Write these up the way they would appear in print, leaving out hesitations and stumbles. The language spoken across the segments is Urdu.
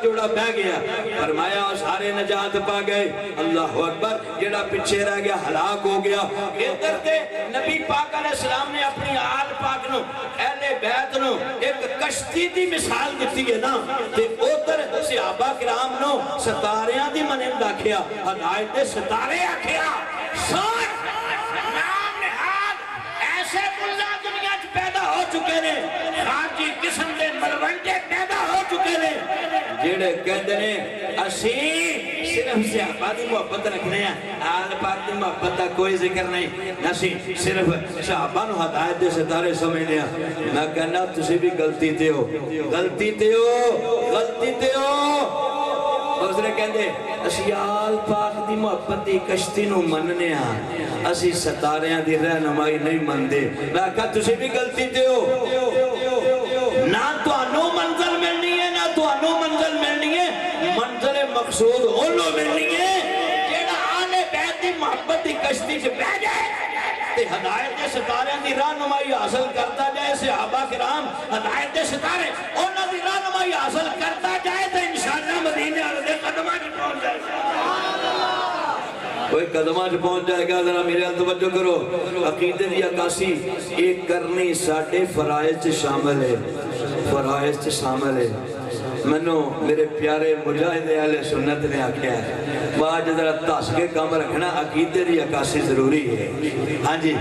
جوڑا بہ گیا فرمایا سارے نجات پا گئے اللہ اکبر جڑا پیچھے رہ گیا ہلاک ہو گیا ادھر تے نبی پاک علیہ السلام نے اپنی آل پاک نو اہل بیت نو ایک کشتی دی مثال دیتی ہے نا تے ادھر صحابہ کرام نو ستاریاں دی منند آکھیا ہدایت دے ستارے آکھیا سوچ نام نہاد ایسے ملا دنیا چ پیدا ہو چکے نے خارجی قسم دے ملوڈے پیدا ہو چکے نے جڑے کہندے نے اسی صرف صحابہ دی محبت رکھنے ہیں آل پاک دی محبت دا کوئی ذکر نہیں اسی صرف صحابہ نو ہدایت دے ستارے سمجھنے ہیں میں کہنا تسی بھی غلطی تے ہو غلطی تے ہو غلطی تے ہو دوسرے کہندے اسی آل پاک دی محبت دی کشتی نو مننے ہاں اسی ستاریاں دی رہنمائی نہیں مندے میں کہا تسی بھی غلطی تے ہو نہ تو انو منزل ملنی ہے نہ تو انو منزل ملنی ہے منزل مقصود انو ملنی ہے جیڑا آنے بیت دی محبت دی کشتی سے بہ جائے تے ہدایت دے ستاریاں دی رہنمائی حاصل کرتا جائے صحابہ کرام ہدایت دے ستارے انہاں دی رہنمائی حاصل کرتا جائے تے انشاءاللہ مدینے والے دے قدماں وچ پہنچ جائے کوئی قدماں وچ پہنچ جائے گا ذرا میرے حال توجہ کرو عقیدے دی عکاسی ایک کرنی ساڈے فرائض شامل ہے فرائض شامل ہے منو میرے پیارے مجاہد اہل سنت نے آکھیا ہے باج ذرا تاس کے کام رکھنا عقیدے دی عکاسی ضروری ہے ہاں جی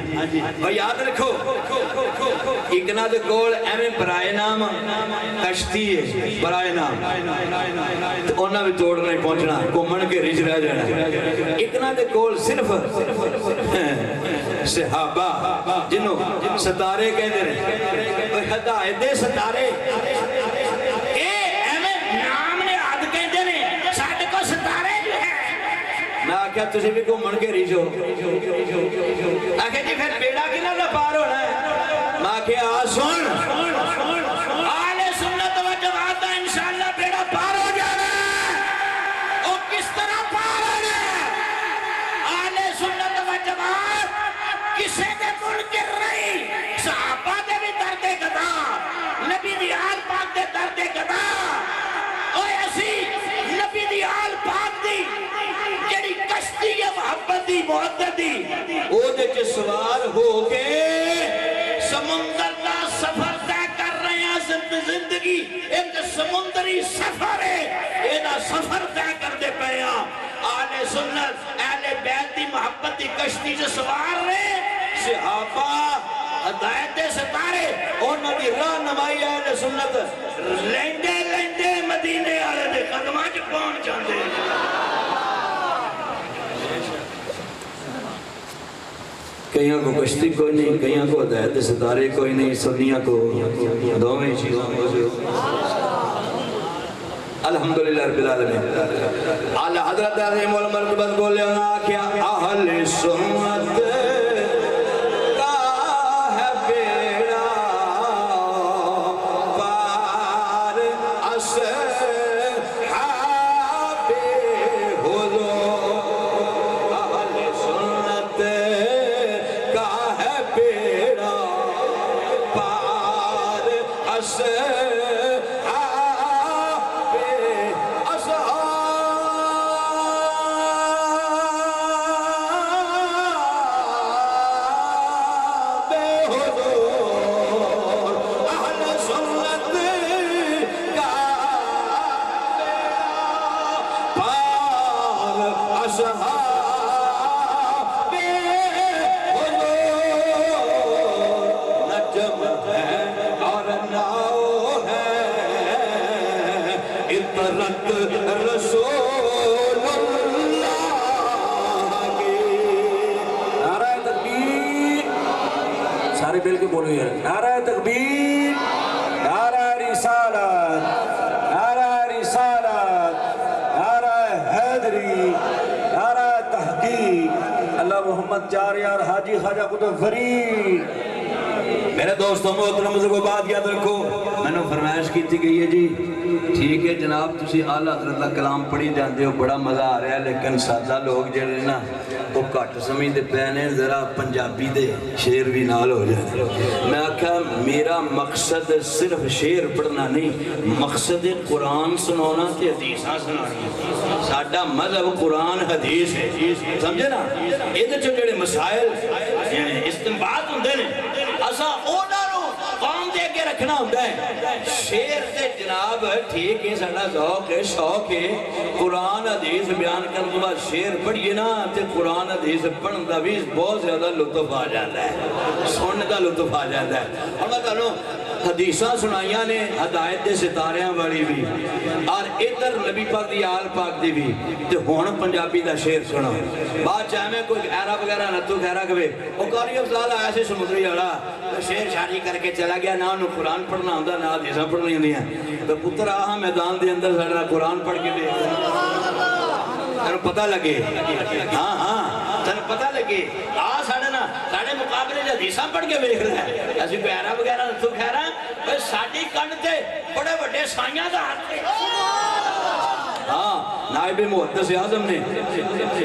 اور یاد رکھو اکنا دے کول ایویں برائے نام کشتی ہے برائے نام تو انہاں بھی توڑ نہیں پہنچنا گھومن کے رچ رہ جانا اکنا دے کول صرف صحابہ جنوں ستارے کہندے نے ہدایت دے ستارے کیا تجھے بھی کو من کے ریجو آکھے جی پھر بیڑا کی نہ پار ہونا ہے ماں کے آسن آل سنت و جماعت انشاءاللہ بیڑا پار ہو جانا ہے وہ کس طرح پار ہونا ہے آل سنت و جماعت کسے دے منکر رہی صحابہ دے بھی درد گدا نبی دی آل پاک دے درد گدا اوہ ایسی نبی دی آل پاک دی جڑی کشتی ہے محبت دی محبت دی او دے کے سوار ہو کے سمندر دا سفر طے کر رہے ہیں زندگی ایک سمندری سفر ہے اینا سفر طے کر دے پہ آل سنت اہل بیت دی محبت دی کشتی سے سوار رہے صحابہ ہدایت ستارے انہوں دی رہنمائی اہل سنت لیندے لیندے مدینے والے دے قدماں چ پہنچ جاندے کئیوں کو کشتی کوئی نہیں کئیوں کو ہدایت ستارے کوئی نہیں سنیاں کو دو میں چیزوں موجود الحمدللہ رب العالمین اعلی حضرت عظیم المرتبت کو لینا کیا اہل سنت مل کے بولو یار نعرہ تکبیر نعرہ رسالت نعرہ رسالت نعرہ حیدری نعرہ تحقیق اللہ محمد چار یار حاجی خواجہ قطب فرید میرے دوستوں محترم کو بات یاد رکھو میں نے فرمائش کی گئی ہے جی ٹھیک ہے جناب تسی اعلی حضرت کا کلام پڑھی جاندے ہو بڑا مزہ آ رہا ہے لیکن سادہ لوگ جڑے نا وہ گھٹ سمجھتے پے نے ذرا پنجابی دے شعر بھی نال ہو جائے میں آکھا میرا مقصد صرف شعر پڑھنا نہیں مقصد قرآن سنانا تے حدیثاں سنانا ساڈا مذہب قرآن حدیث ہے سمجھے نا یہ جو جڑے مسائل استنباط ہوندے نے اساں انہاں نوں قوم دے کے رکھنا ہوتا ہے شعر تے جناب ٹھیک ہے ساڈا ذوق ہے شوق ہے قرآن حدیث بیان کرنے کے بعد شعر پڑھیے نا تے قرآن حدیث پڑھن دا بھی بہت زیادہ لطف آ جاتا ہے سننے دا لطف آ جاتا ہے اور میں کہوں حدیثاں سنائیاں نے ہدایت دے ستاریاں والی بھی اور ادھر نبی پاک دی آل پاک دی بھی تے ہون پنجابی دا شعر سنا بات چاہے میں کوئی خیرہ وغیرہ نتو خیرہ کبھی وہ قاری افضال آیا سے سمندری آڑا شعر شاری کر کے چلا گیا نہ انہوں قرآن پڑھنا ہوندہ نہ حدیثاں پڑھنی ہوندی ہیں تو پتر آہاں میدان دے اندر ساڑھا قرآن پڑھ کے دے تنہوں پتہ لگے ہاں ہاں تنہوں پتہ لگے ساڑھا نا ساڑھے مقابلے جو حدیثاں پڑھ کے بیکھ رہا ہے ایسی کوئی خیرہ وغیرہ نتو خیرہ بس ساڑھی کنڈتے بڑے بڑے سائیاں دا ہاتھ ہاں نائب محدث اعظم نے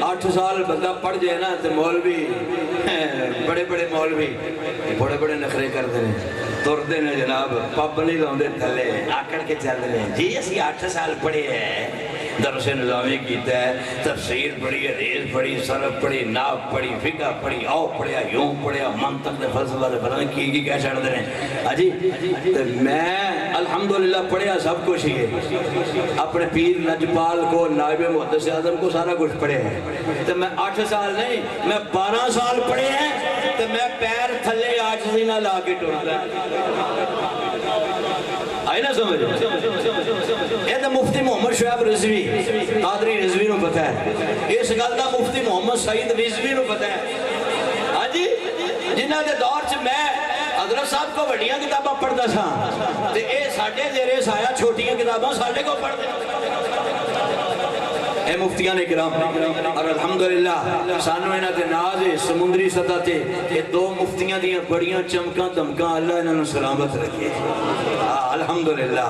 8 سال بندہ پڑھ جائے نا تو مولوی بڑے بڑے مولوی بڑے بڑے نخرے کر دینے تردے نے جناب پاپ نہیں لاؤں دے تھلے آکڑ کے چل دینے جی اسی 8 سال پڑھے ہیں درس نظامی کیتا ہے تفسیر پڑھی حدیث پڑھی صرف پڑھی ناو پڑھی فقہ پڑھی آو پڑھیا یوں پڑھیا منطق دے فلسفہ دے پتہ نہیں کی کیا چھڑ دینے اجی میں الحمدللہ پڑھیا سب کچھ ہی ہے اپنے پیر نجپال کو نائب محدث اعظم کو سارا کچھ پڑھے ہیں تو میں 8 سال نہیں میں 12 سال پڑھے ہیں تو میں پیر تھلے عاجزی نہ لا کے ٹوٹتا آئی نا سمجھ یہ تو مفتی محمد شعیب رضوی قادری رضوی نو پتہ ہے اس گل دا مفتی محمد سعید رضوی نو پتہ ہے ہاں جی جنہاں دے دور چ میں حضرت صاحب کو بڑیاں کتاباں پڑھتا سا تے اے ساڑھے زیرے سایہ چھوٹیاں کتاباں ساڑھے کو پڑھ دے اے مفتیان اکرام اور الحمدللہ سانو انہاں تے ناز سمندری سطح تے یہ 2 مفتیاں دیاں بڑیاں چمکاں دمکاں اللہ انہاں سلامت رکھے الحمدللہ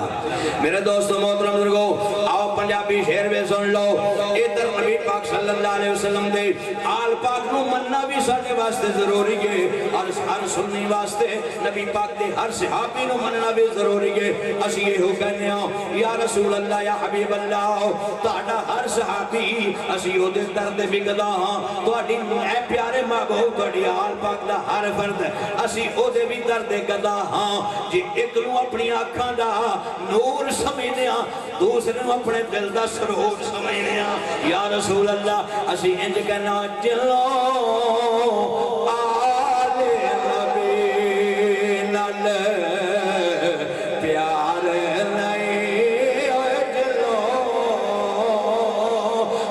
میرے دوستو محترم بزرگو آؤ پنجابی شعر میں سن لو ادھر نبی پاک صلی اللہ علیہ وسلم دے آل پاک نو مننا بھی ساڑھے واسطے ضروری ہے اور ہر سننی واسطے نبی پاک دے ہر صحابی نو مننا بھی ضروری ہے اسی یہ ہو کہنے ہوں یا رسول اللہ یا حبیب اللہ تاڑا ہر صحابی اسی ہو دے درد بگدا ہاں تو اڈی اے پیارے محبوب تو اڈی آل پاک دا ہر فرد اسی ہو دے بھی درد گدا ہاں جی ایک نو اپنی آنکھاں دا نور سمجھنے ہاں دوسرے نو اپنے دل دا سرور سمجھنے ہاں یا رسول اللہ اسی انج کہنا چلو آل نبی نال پیار نہیں چلو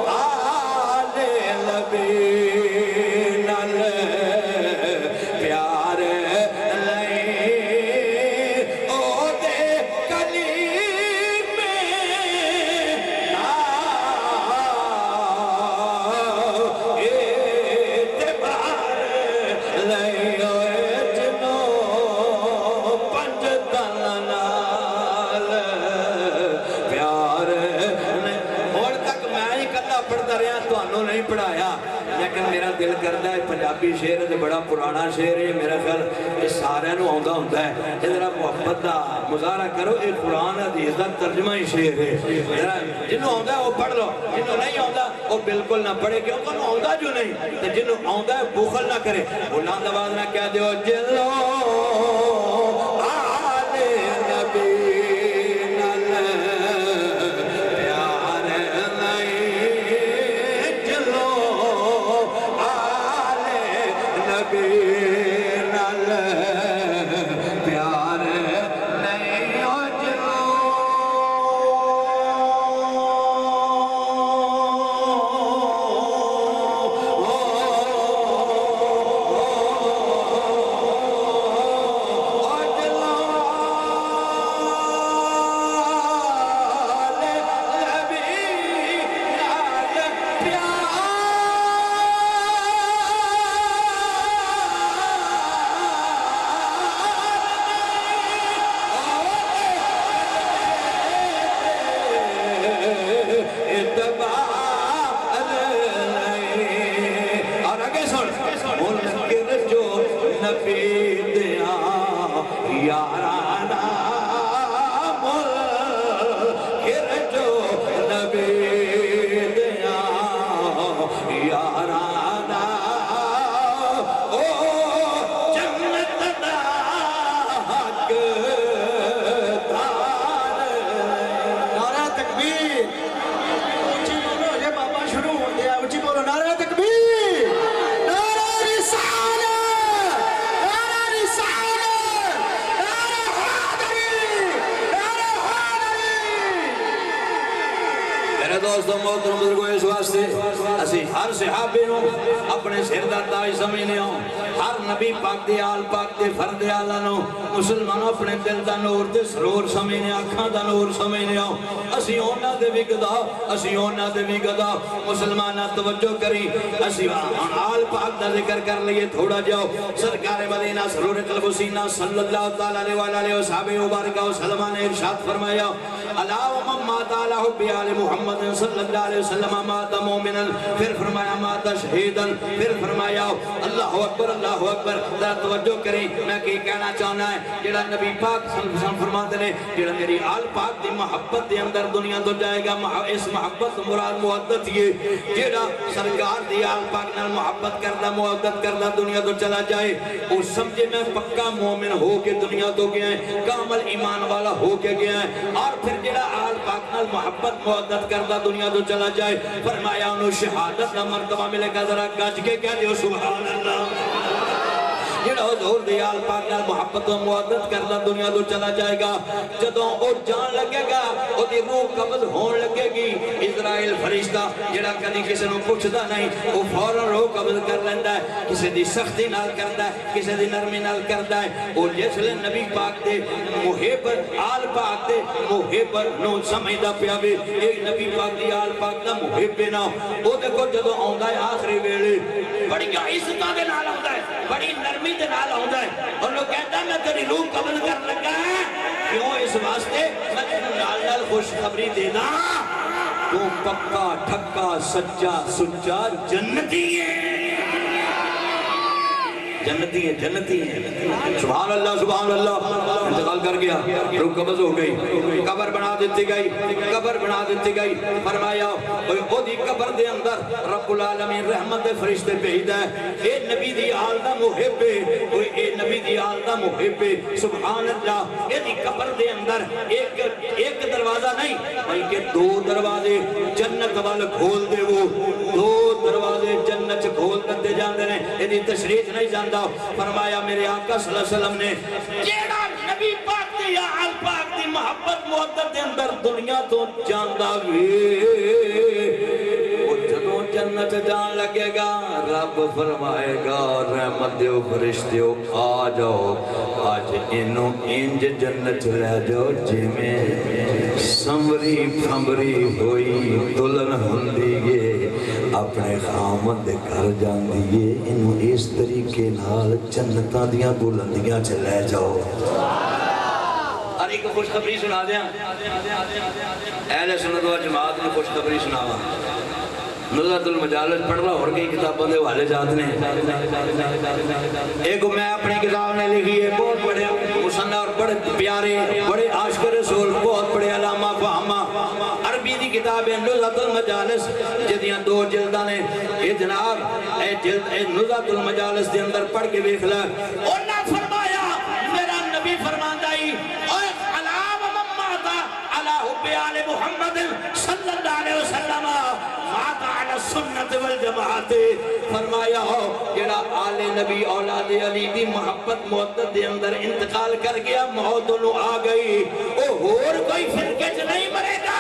آل نبی نال پیار نہیں پڑھایا لیکن میرا دل کرتا ہے پنجابی شعر ہے بڑا پرانا شعر ہے میرا خیال اس سارے نو آندا ہوتا ہے یہ ذرا محبت دا مظاہرہ کرو یہ قرآن حدیث دا ترجمہ ہی شعر ہے جنہوں آندا ہے وہ پڑھ لو جنہوں نہیں آندا وہ بالکل نہ پڑھے کیوں کہ آندا جو نہیں تو جنہوں آندا ہے بخل نہ کرے بلند آواز نہ کہہ دیو جلو آل نبی میرے دوستوں محترم بزرگوں اس واسطے اسی ہر صحابی نو اپنے سر دا تاج سمجھنے ہوں ہر نبی پاک دے آل پاک دے فرد آلہ نو مسلمانوں اپنے دل دا نور دے سرور سمجھنے آنکھاں دا نور سمجھنے ہوں اسی اونا دے بھی گدا اسی اونا دے بھی گدا مسلمانہ توجہ کری اسی آل پاک دا ذکر کر لیے تھوڑا جاؤ سرکار مدینہ سرور قلب و سینہ صلی اللہ تعالیٰ علیہ وآلہ مبارکہ وسلم نے ارشاد فرمایا اللہ ومن مات علی حب آل محمد صلی اللہ علیہ وسلم مات مومنا پھر فرمایا مات شہیدا پھر فرمایا اللہ اکبر ذرا توجہ کریں میں کہ کہنا چاہنا ہے جڑا نبی پاک صلی اللہ علیہ وسلم فرماتے ہیں جڑا میری آل پاک دی محبت دے اندر دنیا تو جائے گا اس محبت مراد محبت یہ جڑا سرکار دی آل پاک نال محبت کردہ محبت کردہ دنیا تو چلا جائے وہ سمجھے میں پکا مومن ہو کے دنیا تو گیا ہے کامل ایمان والا ہو کے گیا ہے اور پھر جڑا آل پاک نال محبت محبت کردہ دنیا تو چلا جائے فرمایا انہوں شہادت نہ مرتبہ ملے گا ذرا گج کے کہہ دیو سبحان اللہ جڑا حضور دی آل پاک نال محبت و محبت کردہ دنیا تو چلا جائے گا جدوں او جان لگے گا او دی روح قبض ہون لگے گی اسرائیل فرشتہ جڑا کدی کسی نو پوچھدا نہیں وہ فوراً روح قبض کر لیندا ہے کسی دی سختی نال کردا ہے کسی دی نرمی نال کردا ہے او جس لے نبی پاک دے محب آل پاک دے محب نو سمجھدا پیا وے اے نبی پاک دی آل پاک دا محب نا او دیکھو جدوں آوندا ہے آخری ویلے بڑی عزتاں دے نال آوندا ہے بڑی نرمی دے نال آوندا ہے اور لوگ کہتا ہے میں تیری روح قبض کر لگا ہے کیوں اس واسطے میں نال نال خوشخبری دے دا تو پکا ٹھکا سچا سچا جنتی ہے جنتی ہیں سبحان اللہ انتقال کر گیا روح قبض ہو گئی قبر بنا دیتی گئی فرمایا او دی قبر دے اندر رب العالمین رحمت دے فرشتے بھیجدا ہے اے نبی دی آل دا محب اے نبی دی آل دا محب سبحان اللہ اے دی قبر دے اندر ایک دروازہ نہیں بلکہ دو دروازے جنت وال کھول دے وہ دو دروازے جنت کھول دے جاندے ہیں اے دی تشریح نہیں جاندا فرمایا میرے آقا صلی اللہ علیہ وسلم نے جیڑا نبی پاک دی یا آل پاک دی محبت محبت دے اندر دنیا تو جاندہ وے وہ جدوں جنت جان لگے گا رب فرمائے گا رحمت دیو فرشتیو آ جاؤ آج انہوں انج جنت لے جاؤ جی میں سمری پھمری ہوئی دلن ہندیے اپنے خامد گھر جان دیئے انہوں اس طریقے نال جنتاں دیاں بلندیاں چلے جاؤ اور ایک خوشخبری سنا دیا اہل سنت و جماعت نے خوشخبری سناوا نزلۃ المجالس پڑھ رہا اور کئی کتابوں دے والے جات نے ایک میں اپنی کتاب نے لکھی ہے بہت بڑے مصنف اور بڑے پیارے بڑے عاشق رسول بہت بڑے علامہ فہمہ عربی دی کتاب ہے نزلۃ المجالس جدیاں دو جلدہ نے اے جناب اے جلد اے نزلۃ المجالس دے اندر پڑھ کے دیکھ لیا اور نہ فرمایا میرا نبی فرماندا ہی آل محمد صلی اللہ علیہ وسلم مات علی سنت والجماعت فرمایا ہو جڑا آل نبی اولاد علی دی محبت محبت دے اندر انتقال کر گیا موت انہوں آ گئی او ہور کوئی فرقے چ نہیں مرے گا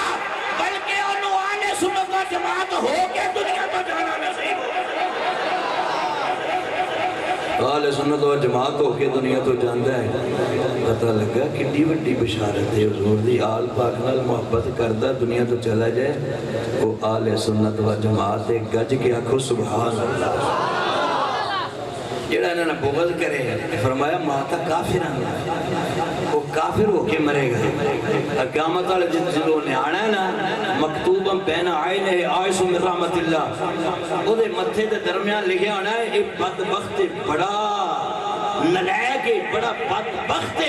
بلکہ انہوں آل سنت والجماعت ہو کے دنیا تو جانا نصیب ہو آل سنت و جماعت ہو کے دنیا تو جاندہ ہے پتہ لگا کتنی وڈی بشارت ہے حضور دی آل پاک نال محبت کردہ دنیا تو چلا جائے وہ آل سنت و جماعت گج کے آنکھو سبحان اللہ جڑا انہوں نے بغض کرے فرمایا ماتا کافر وہ کافر ہو کے مرے گا قیامت والے جنہوں نے آنا ہے نا مکتوبا بین عین عائش من رحمت اللہ وہ دے متھے دے درمیان لکھے آنا ہے ایک بدبخت بڑا نلائق بڑا بدبخت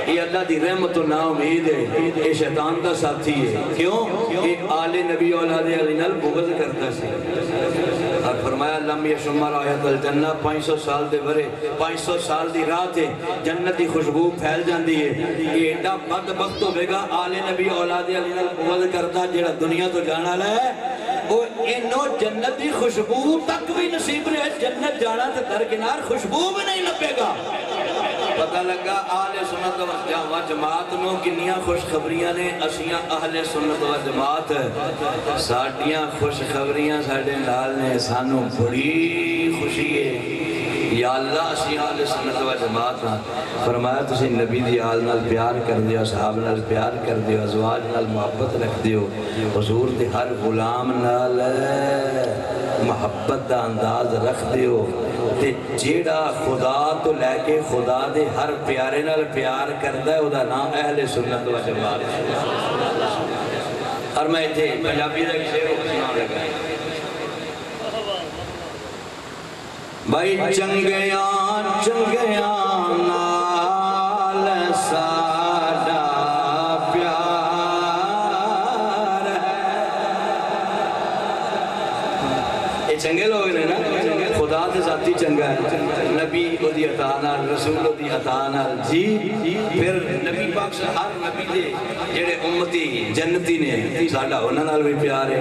یہ اللہ دی رحمت و نا امید ہے یہ شیطان کا ساتھی ہے کیوں یہ آل نبی اولاد علی نال بغض کرتا سی اور فرمایا لم یشمر آیت الجنہ 500 سال دے برے 500 سال دی رات ہے جنت دی خوشبو پھیل جاندی ہے یہ ایڈا بدبخت ہوئے گا آل نبی اولاد علی نال بغض کرتا جیڑا دنیا تو جانا لائے وہ انہوں جنت دی خوشبو تک بھی نصیب رہے جنت جانا تے درکنار خوشبو بھی نہیں لبے گا پتہ لگا اہل سنت و جماعت نو کنیاں خوشخبریاں نے اسیاں اہل سنت و جماعت ساڈیاں خوشخبریاں ساڈے نال نے سانو بڑی خوشی ہے یا اللہ اسی اہل سنت و جماعت ہاں فرمایا تسی نبی دی آل نال پیار کر دیو صحاب نال پیار کر دیو ازواج نال محبت رکھ دیو حضور دے ہر غلام نال محبت دا انداز رکھ دیو تے جیڑا خدا تو لے کے خدا دے ہر پیارے نال پیار کردہ ہے او دا نام اہل سنت و جماعت اور میں تھے پنجابی دا کسے کو سنا لگا بھائی چنگیاں چنگیاں نال ساڈا پیار ہے یہ چنگے لوگ نے نا خدا تے ذاتی چنگا ہے نبی کو دی عطا نال رسول کو دی عطا نال جی پھر نبی پاک سے ہر نبی دے جڑے امتی جنتی نے ساڈا انہاں نال بھی پیار ہے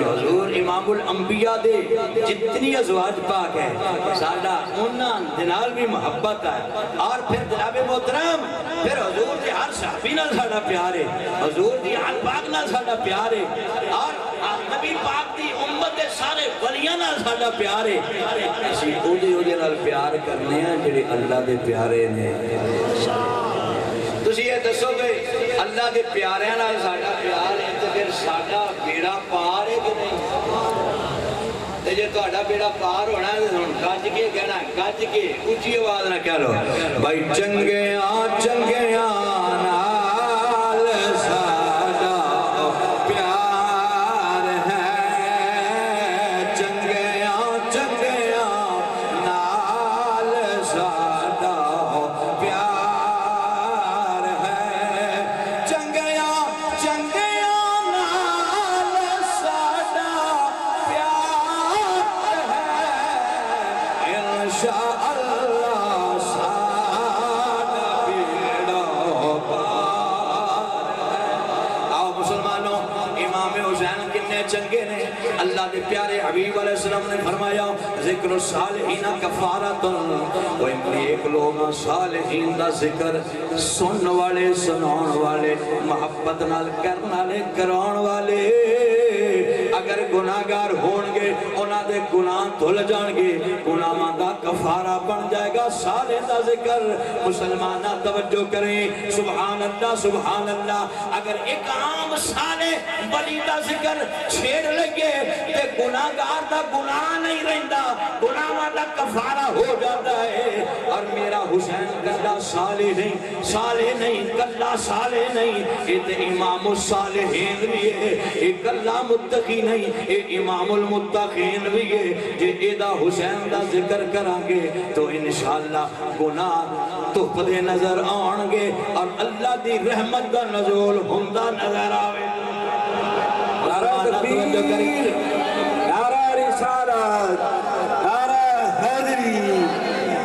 حضور امام الانبیاء دے جتنی ازواج پاک ہے ساڈا انہاں دے نال بھی محبت ہے اور پھر جناب محترم پھر حضور دے ہر صحابی نال ساڈا پیار ہے حضور دی آل پاک نال ساڈا پیار ہے اور نبی پاک دی امت دے سارے ولیاں نال ساڈا پیار ہے اسی او دے نال پیار کرنے ہیں جڑے اللہ دے پیارے نے تسی یہ دسو گے اللہ دے پیارے نال ساڈا پیار ہے تو پھر ساڈا بیڑا پار ہے کہ نہیں تے جے تہاڈا بیڑا پار ہونا ہے ہن گج کے کہنا ہے گج کے اونچی آواز نہ کہہ لو بھائی چنگیاں چنگیاں نال ساڈا پیار ہے چنگیاں چنگیاں نال ساڈا پیار ہے چنگیاں چنگیاں نال ساڈا پیار ہے انشاءاللہ ساڈا بیڑا پار ہے آؤ مسلمانوں امام حسین کتنے چنگے نے اللہ دے پیارے حبیب علیہ السلام نے فرمایا ذکر الصالحین کفارۃ وہ ایک لوگ صالحین دا ذکر سن والے سنان والے محبت نال کرن والے کراؤن والے اگر گناہگار ہون گے انہاں دے گناہ دھل جان گے گناہاں دا کفارہ بن جائے گا صالح دا ذکر مسلمانہ توجہ کریں سبحان اللہ اگر ایک عام صالح ولی دا ذکر چھیڑ لگے تے گناہگار دا گناہ نہیں رہندا گناہاں دا کفارہ ہو جاتا ہے اور میرا حسین کلا صالح نہیں کلا صالح نہیں یہ تے امام الصالحین بھی ہے یہ کلا متقی نہیں یہ امام المتقین بھی ہے جے ایدہ حسین دا ذکر کریں گے تو انشاءاللہ گناہ تو پدے نظر آن گے اور اللہ دی رحمت دا نزول ہندہ نظر آوے نعرہ تکبیر نعرہ رسالت نعرہ حیدری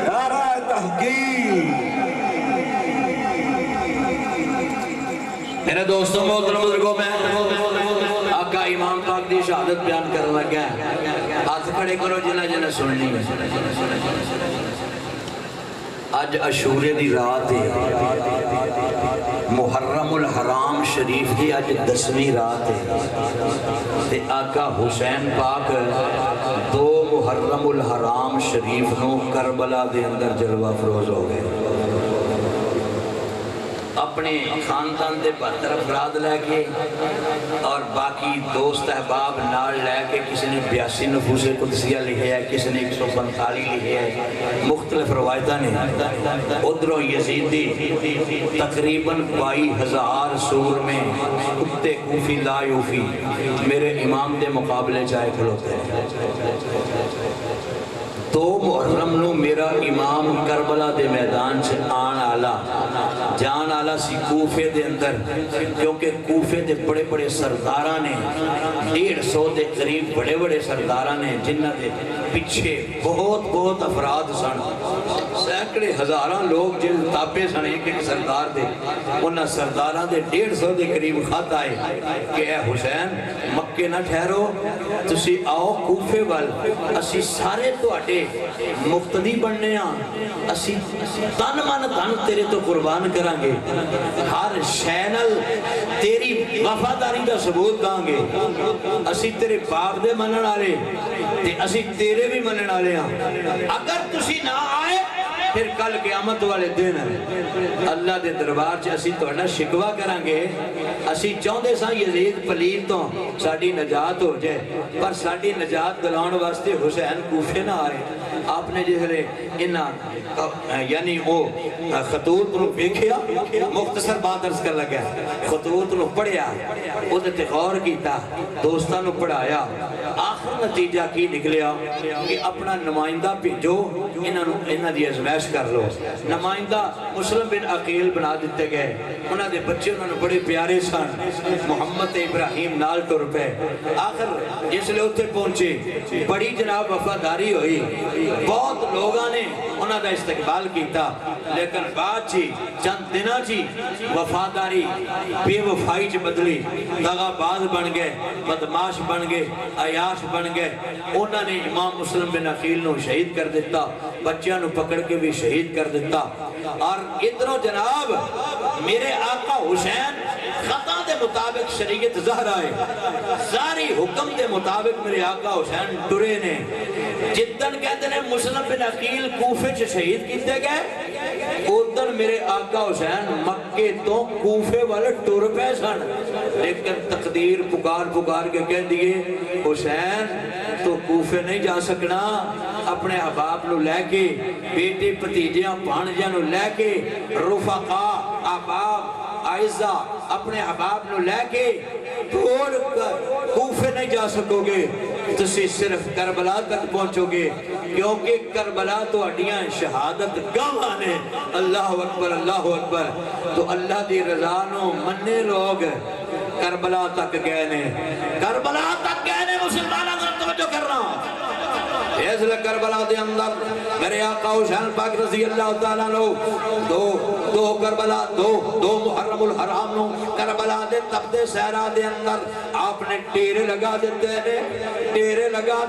نعرہ تحقیق میرے دوستوں محترم بزرگوں میں آقا امام پاک دی شہادت بیان کرنے لگا ہے ہاتھ کھڑے کرو جنہ سننی آج عاشورے دی رات ہے محرم الحرام شریف دی آج 10ویں رات ہے تے آقا حسین پاک 2 محرم الحرام شریف نو کربلا دے اندر جلوہ فروز ہو گئے اپنے خاندان دے 72 افراد لے کے اور باقی دوست احباب نال لے کے کسی نے 82 نفوس قدسیہ لکھے ہے کسی نے 145 لکھے ہے مختلف روایتہ نے ادھروں یزیدی تقریباً 22,000 سور میں کتے کوفی لا یوفی میرے امام دے مقابلے جائے کھلوتے ہیں 2 محرم نو میرا امام کربلا دے میدان سے آن آلا جان آلا سی کوفے دے اندر کیونکہ کوفے دے بڑے بڑے سرداراں نے 150 دے قریب بڑے بڑے سرداراں نے جنہ دے پیچھے بہت افراد سن سینکڑے ہزاراں لوگ جن تابے سن ایک سردار دے انہاں سرداراں دے 150 دے قریب خط آئے کہ اے حسین مکے نہ ٹھہرو تسی آؤ کوفے وال اسی سارے تواڈے مقتدی بننے ہاں اسی تن من دھن تیرے تو قربان کران گے ہر شے نال تیری وفاداری دا ثبوت داں گے اسی تیرے باپ دے منن والے تے اسی تیرے بھی منن والے ہاں اگر تسی نہ آئے پھر کل قیامت والے دن اللہ دے دربار چ اسی تہاڈا شکوا کران گے اسی چاہندے ساں یزید پلیت تو ساڈی نجات ہو جائے پر ساڈی نجات دلاؤن واسطے حسین کوفے نہ آئے آپ نے جسے انہاں یعنی وہ خطوط نو ویکھیا مختصر بات عرض کر لگا خطوط نو پڑھیا اودے تے غور کیتا دوستاں نو پڑھایا آخر نتیجہ کی نکلیا کہ اپنا نمائندہ بھیجو انہاں دی ازمائش کر لو نمائندہ مسلم بن عقیل بنا دیتے گئے انہاں دے بچے انہاں نو بڑے پیارے سن محمد ابراہیم نال ٹر پے آخر جس لے اتنے پہنچے بڑی جناب وفاداری ہوئی بہت لوگاں نے انہاں دا استقبال کیتا لیکن بعد چی چند دنہ چی وفاداری بے وفائی چ بدلی دغا باز بن گئے بدماش بن گئے عیاش بن گئے انہاں نے امام مسلم بن عقیل نو شہید کر دیتا بچیاں نو پکڑ کے بھی شہید کر دیتا اور ادھروں جناب میرے آقا حسین خطا دے مطابق شریعت زہر آئے ساری حکم دے مطابق میرے آقا حسین ٹرے نے جدن کہتے ہیں مسلم بن عقیل کوفے چ شہید کیتے گئے ادھر میرے آقا حسین مکے تو کوفے والے ٹر پے سن لیکن تقدیر پکار کے کہہ دیے حسین تو کوفے نہیں جا سکنا اپنے احباب نو لے کے بیٹے پتیجیاں بھانجیاں نو لے کے رفقا احباب عائزہ اپنے احباب نو لے کے توڑ کر کوفے نہیں جا سکو گے تسی صرف کربلا تک پہنچو گے کیونکہ کربلا تو اڈیاں شہادت گواہ نے اللہ اکبر تو اللہ دی رضا نو مننے لوگ کربلا تک گئے نے مسلمانہ ذرا توجہ کرنا اس لئے کربلا دے اندر میرے آقا حسین پاک رضی اللہ تعالیٰ نو دو کربلا دو محرم الحرام نو کربلا دے تبدے سہرہ دے اندر آپ نے ٹیرے لگا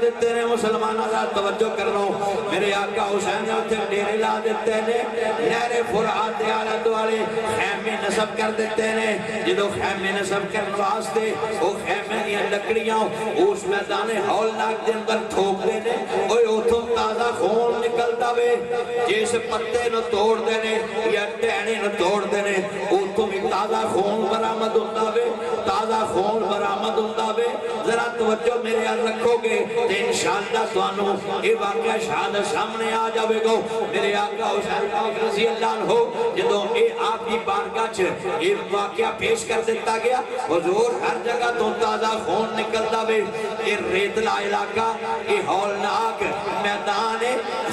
دیتے نے مسلمانہ ذرا توجہ کرنا میرے آقا حسین نے اتھے ٹیرے لا دیتے نے نہر فرات آلت والے خیمے نصب کر دیتے نے جدو خیمے نصب کرنے واسطے وہ خیمے دیا لکڑیاں اس میدان ہولناک دے اندر ٹھوک دینے اوہ اتھوں تازہ خون نکلتا وے جیس پتے نو توڑ دینے یا ٹہنے نو توڑ دینے اتھوں بھی تازہ خون برآمد ہوتا وے ذرا توجہ میرے یاد رکھو گے تو انشاءاللہ توانو اے واقعہ شہادت سامنے آ جاوے گو میرے آقا حسین پاک رضی اللہ عنہ جدو اے آپ کی بارگاہ چھ اے واقعہ پیش کر دیتا گیا حضور ہر جگہ تو تازہ خون نکلتا وے اے ریتلا علاقہ اے ہولناک میدان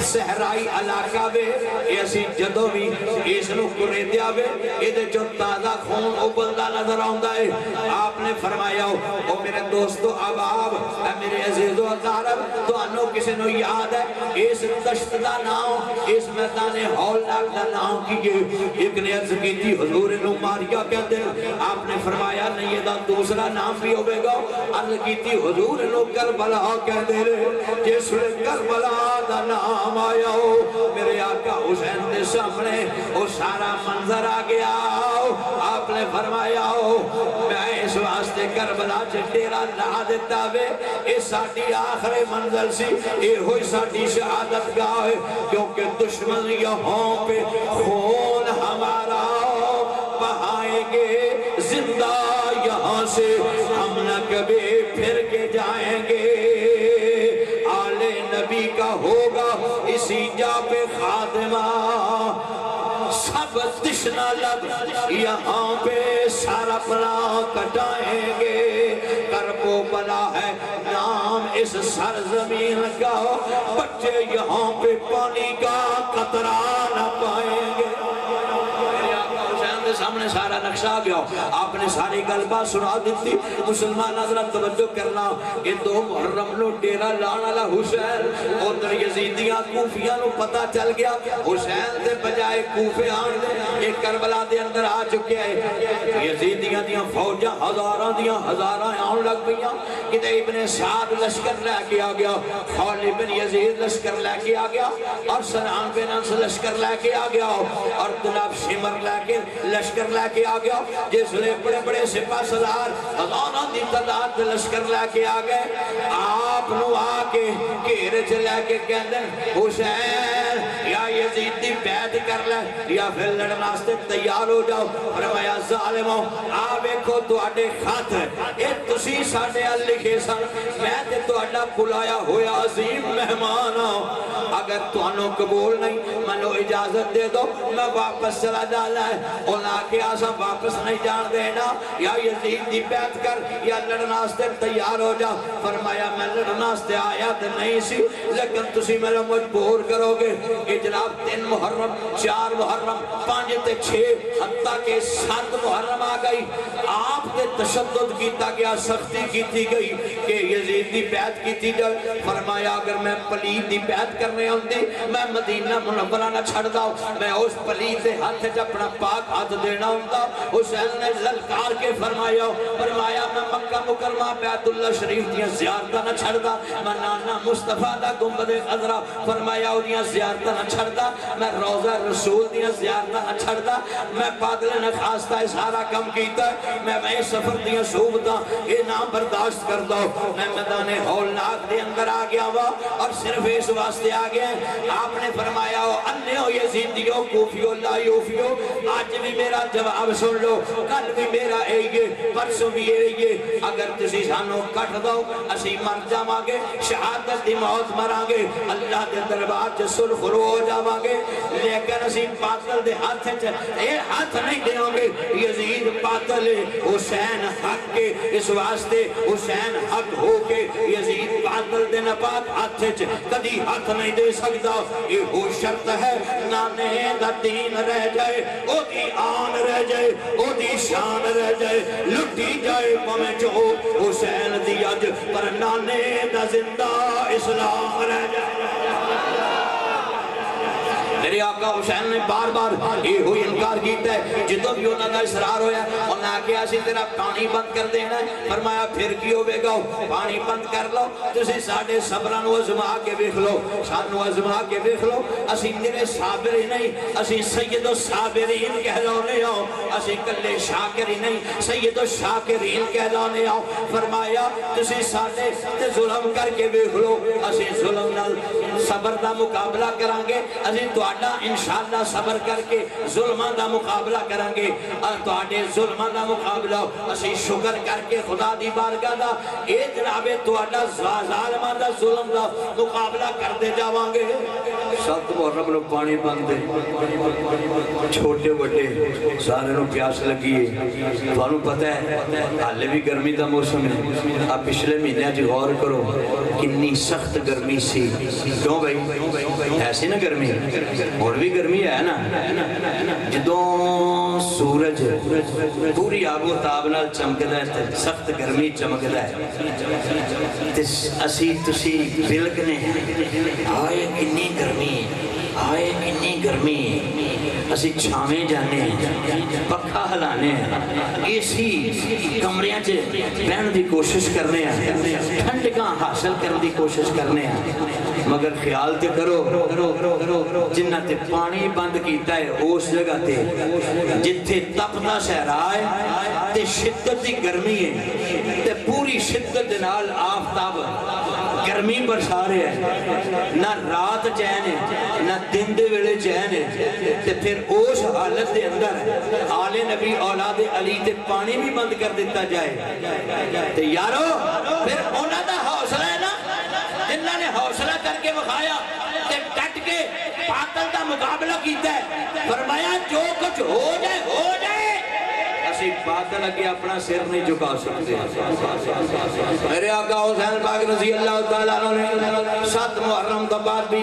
صحرائی علاقہ وے اے اسی جدو بھی اس نو کرے دیا وے اے دے جو تازہ خون ابلدہ نظر آؤندہ ہے آپ نے فرمایا او میرے دوستو احباب اے میرے عزیز و اقارب تو انو کسی نو یاد ہے اس دشت دا نام اس میدان ہولناک دا نام کیے ایک نے عرض کی تھی حضور انو ماریا کہتے ہیں آپ نے فرمایا نہیں یہ دا دوسرا نام بھی ہوئے گا عرض کی تھی حضور انو کربلا کہتے ہیں جس نے کربلا دا نام آیا ہو میرے آقا حسین دے سامنے وہ سارا منظر آ گیا آپ نے فرمایا ہو میں اس واسطے کربلا ڈیرا لا دیتا وے اے ساڈی آخری منزل سی اے ہوئی ساڈی شہادت گاہ ہے کیونکہ دشمن یہاں پہ خون ہمارا بہائیں گے زندہ یہاں سے ہم نہ کبھی پھر کے جائیں گے آل نبی کا ہوگا اسی جا پہ خاتمہ سب تشنہ لب یہاں پہ سارا پلا کٹائیں گے کرب و بلا ہے نام اس سرزمین کا بچے یہاں پہ پانی کا قطرہ نہ پائیں گے سامنے سارا نقشہ آ گیا آپ نے ساری گل بات سنا دیتی مسلمان حضرت توجہ کرنا کہ 2 محرم نو ڈیرا لان والا حسین ادھر یزیدیاں کوفیاں نو پتہ چل گیا حسین دے بجائے کوفے آن دے ایک کربلا دے اندر آ چکے ہیں یزیدیاں دیاں فوجاں ہزاراں آن لگ گئیاں کہ ابن سعد لشکر لے کے آ گیا خالد بن یزید لشکر لے کے آ گیا اور سنان بن انس لشکر لے کے آ گیا اور جناب شمر لے کے لشکر لے کے آ گیا جس لئے بڑے بڑے سپاہ سالار ہزاراں دی تعداد لشکر لے کے آ گئے آپ نو آ کے گھیرے چ لے کے کہندے حسین یا یزید دی بیعت کر لے یا پھر لڑن واسطے تیار ہو جاؤ فرمایا ظالمو آ ویکھو تواڈے خط اے تسی ساڈے ال لکھے سن میں تے تواڈا بلایا ہویا عظیم مہمان ہاں اگر تانوں قبول نہیں منو اجازت دے دو میں واپس چلا جانا ہے انہاں کے آسا واپس نہیں جان دینا یا یزید دی بیعت کر یا لڑن واسطے تیار ہو جا فرمایا میں لڑن واسطے آیا تے نہیں سی لیکن تسی میرا مجبور کرو گے کہ جناب 3 محرم 4 محرم 5 تے 6 حتیٰ کہ 7 محرم آ گئی آپ تے تشدد کیتا گیا سختی کیتی گئی کہ یزید دی بیعت کیتی جائے فرمایا اگر میں پلید دی بیعت کرنے ہوندی میں مدینہ منورہ نہ چھڑ داؤ میں اس پلید دے ہاتھ جب اپنا پاک ہاتھ دینا ہوندہ حسین نے للکار کے فرمایا میں مکہ مکرمہ بیت اللہ شریف دیا زیارتہ نہ چھڑ دا میں نانا مصطفیٰ دا گنبد خضرہ فرمایا انہیاں زیارتہ نہ چھڑ دا میں روزہ رسول دیا زیارتہ نہ چھڑ دا میں پادل نہ خواستہ سارا کم کیتا ہے میں سفر دیا صوبتا یہ نام برداشت کر دو میں میدان ہولناک دے اندر آ گیا ہوا اور صرف اس واسطے آ گیا آپ نے فرمایا انہو یزیدیو کوفیو لائیوفیو آج بھی میرا جواب سن لو کل بھی میرا ایگے پرسوں بھی ایگے اگر تسی سانو کٹ دو اسی مر جاوانگے شہادت دی موت مرانگے اللہ دے دربار چے صلح فرو ہو جاوانگے لیکن اسی باطل دے ہاتھ ہاتھ نہیں دیوں گے یزید باطل حسین حق کے اس واسطے حسین حق ہو کے یزید باطل دے نپاک ہاتھ کدی ہاتھ نہیں دے سکتا یہ ہو شرط ہے نانے دا دین رہ جائے او دی آن رہ جائے او دی شان رہ جائے لٹی جائے پمیں جو حسین دی اج پر نانے دا زندہ اسلام رہ جائے میرے آقا حسین نے بار بار یہ ہوئی انکار کیتا ہے جدو بھی انہوں نے اصرار ہویا انہوں نے آکے آسی تیرا پانی بند کر دینا ہے فرمایا پھر کی ہوئے گا پانی بند کر لو تسی ساڑھے صبران وزما کے بیخ لو سانو وزما کے بیخ لو اسی تیرے صابری نہیں اسی سید و صابرین کہلانے آؤ اسی کلے شاکری نہیں سید و شاکرین کہلانے آؤ فرمایا تسی ساڑھے تے ظلم کر کے بیخ لو اسی ظلم نال صبر دا مقابلہ کرانگے اسی تو انشاءاللہ صبر کر کے ظلمان دا مقابلہ کرانگے تو آٹے ظلمان دا مقابلہ اسی شکر کر کے خدا دی بارگاہ دا اے جنابے تو آٹا ظالمان دا ظلم دا مقابلہ کرتے جاوانگے سب محرم لوگ پانی بند دے چھوٹے بٹے سارے نو پیاس لگیے بانو پتہ ہے حالے بھی گرمی دا موسم ہے آپ پچھلے مہینے جی غور کرو کنی سخت گرمی سی کیوں بھائی ایسی نا گرمی اور بھی گرمی ہے نا جدوں سورج پوری آب و تاب نال چمکدا ہے سخت گرمی چمکدا ہے اسی تسی بلکنے آئے کنی گرمی آئے کنی گرمی اسی چھاویں جانے ہیں پکھا ہلانے ہیں اسی کمریاں چے بہن دی کوشش کرنے ہیں ٹھنڈکاں حاصل کرنے دی کوشش کرنے ہیں مگر خیال تے کرو جنہ تے پانی بند کیتا ہے اس جگہ تے جتھے تپنا صحرا ہے تے شدت دی گرمی ہے تے پوری شدت نال آفتاب گرمی برسا رہے ہیں نہ رات چین ہے نہ دن دے ویلے چین ہے تے پھر اس حالت دے اندر آل نبی اولاد علی تے پانی بھی بند کر دیتا جائے تے یارو پھر انہاں دا حوصلہ ہے نا جنہاں نے حوصلہ کر کے بخایا تے ڈٹ کے باطل دا مقابلہ کیتا ہے فرمایا جو کچھ ہو جائے اسی باطل اگے اپنا سر نہیں جھکا سکتے میرے آقا حسین پاک رضی اللہ تعالیٰ عنہ نے 7 محرم تو بعد بھی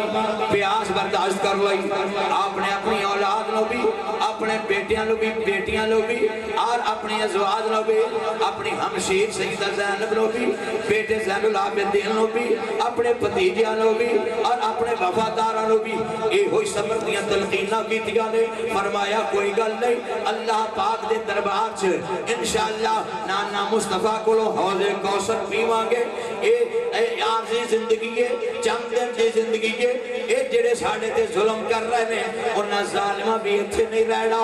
پیاس برداشت کر لئی آپ نے اپنی اولاد نو بھی اپنے بیٹیاں نو بھی بیٹیاں نو بھی اور اپنی ازواج نو بھی اپنی ہمشیر سیدہ زینب نو بھی بیٹے زین العابدین نو بھی اپنے بھتیجیاں نو بھی اور اپنے وفاداراں نو بھی اے ہوئی صبر دیاں تلقیناں کیتیاں نے فرمایا کوئی گل نہیں اللہ پاک دے دربار چ انشاءاللہ نانا مصطفیٰ کولو حوض کوثر پیواں گے اے عارضی زندگی ہے چند دن دی زندگی ہے اے جڑے ساڈے تے ظلم کر رہے ہیں انہاں ظالماں بھی ایتھے نہیں رہنا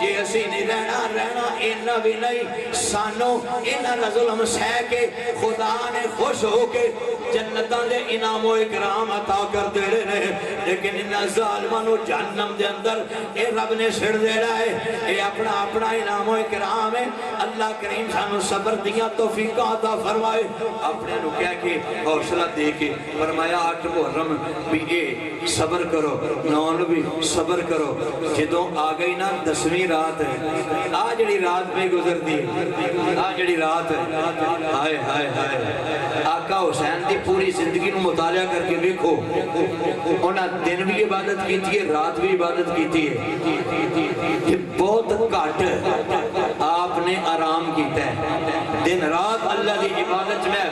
جے اسی نہیں رہنا انہاں بھی نہیں سانو انہاں دا ظلم سہ کے خدا نے خوش ہو کے جنتاں دے انعام و اکرام عطا کر دے رہے ہیں لیکن انہاں ظالماں نو جہنم دے اندر اے رب نے چھڑ دینا ہے اے اپنا انعام و اکرام ہے اللہ کریم سانو صبر دیاں توفیقاں عطا فرمائے اپنے نو کہہ کے حوصلہ دے کے فرمایا 8 محرم بھی اے صبر کرو 9 بھی صبر کرو جدوں آ گئی نا 10ویں رات ہے آ جڑی رات پہ گزر دی آ جڑی رات ہے ہائے ہائے ہائے آقا حسین دی پوری زندگی نو مطالعہ کر کے دیکھو انہاں دن بھی عبادت کیتی ہے رات بھی عبادت کیتی ہے بہت گھٹ آپ نے آرام کیتا ہے دن رات اللہ دی عبادت میں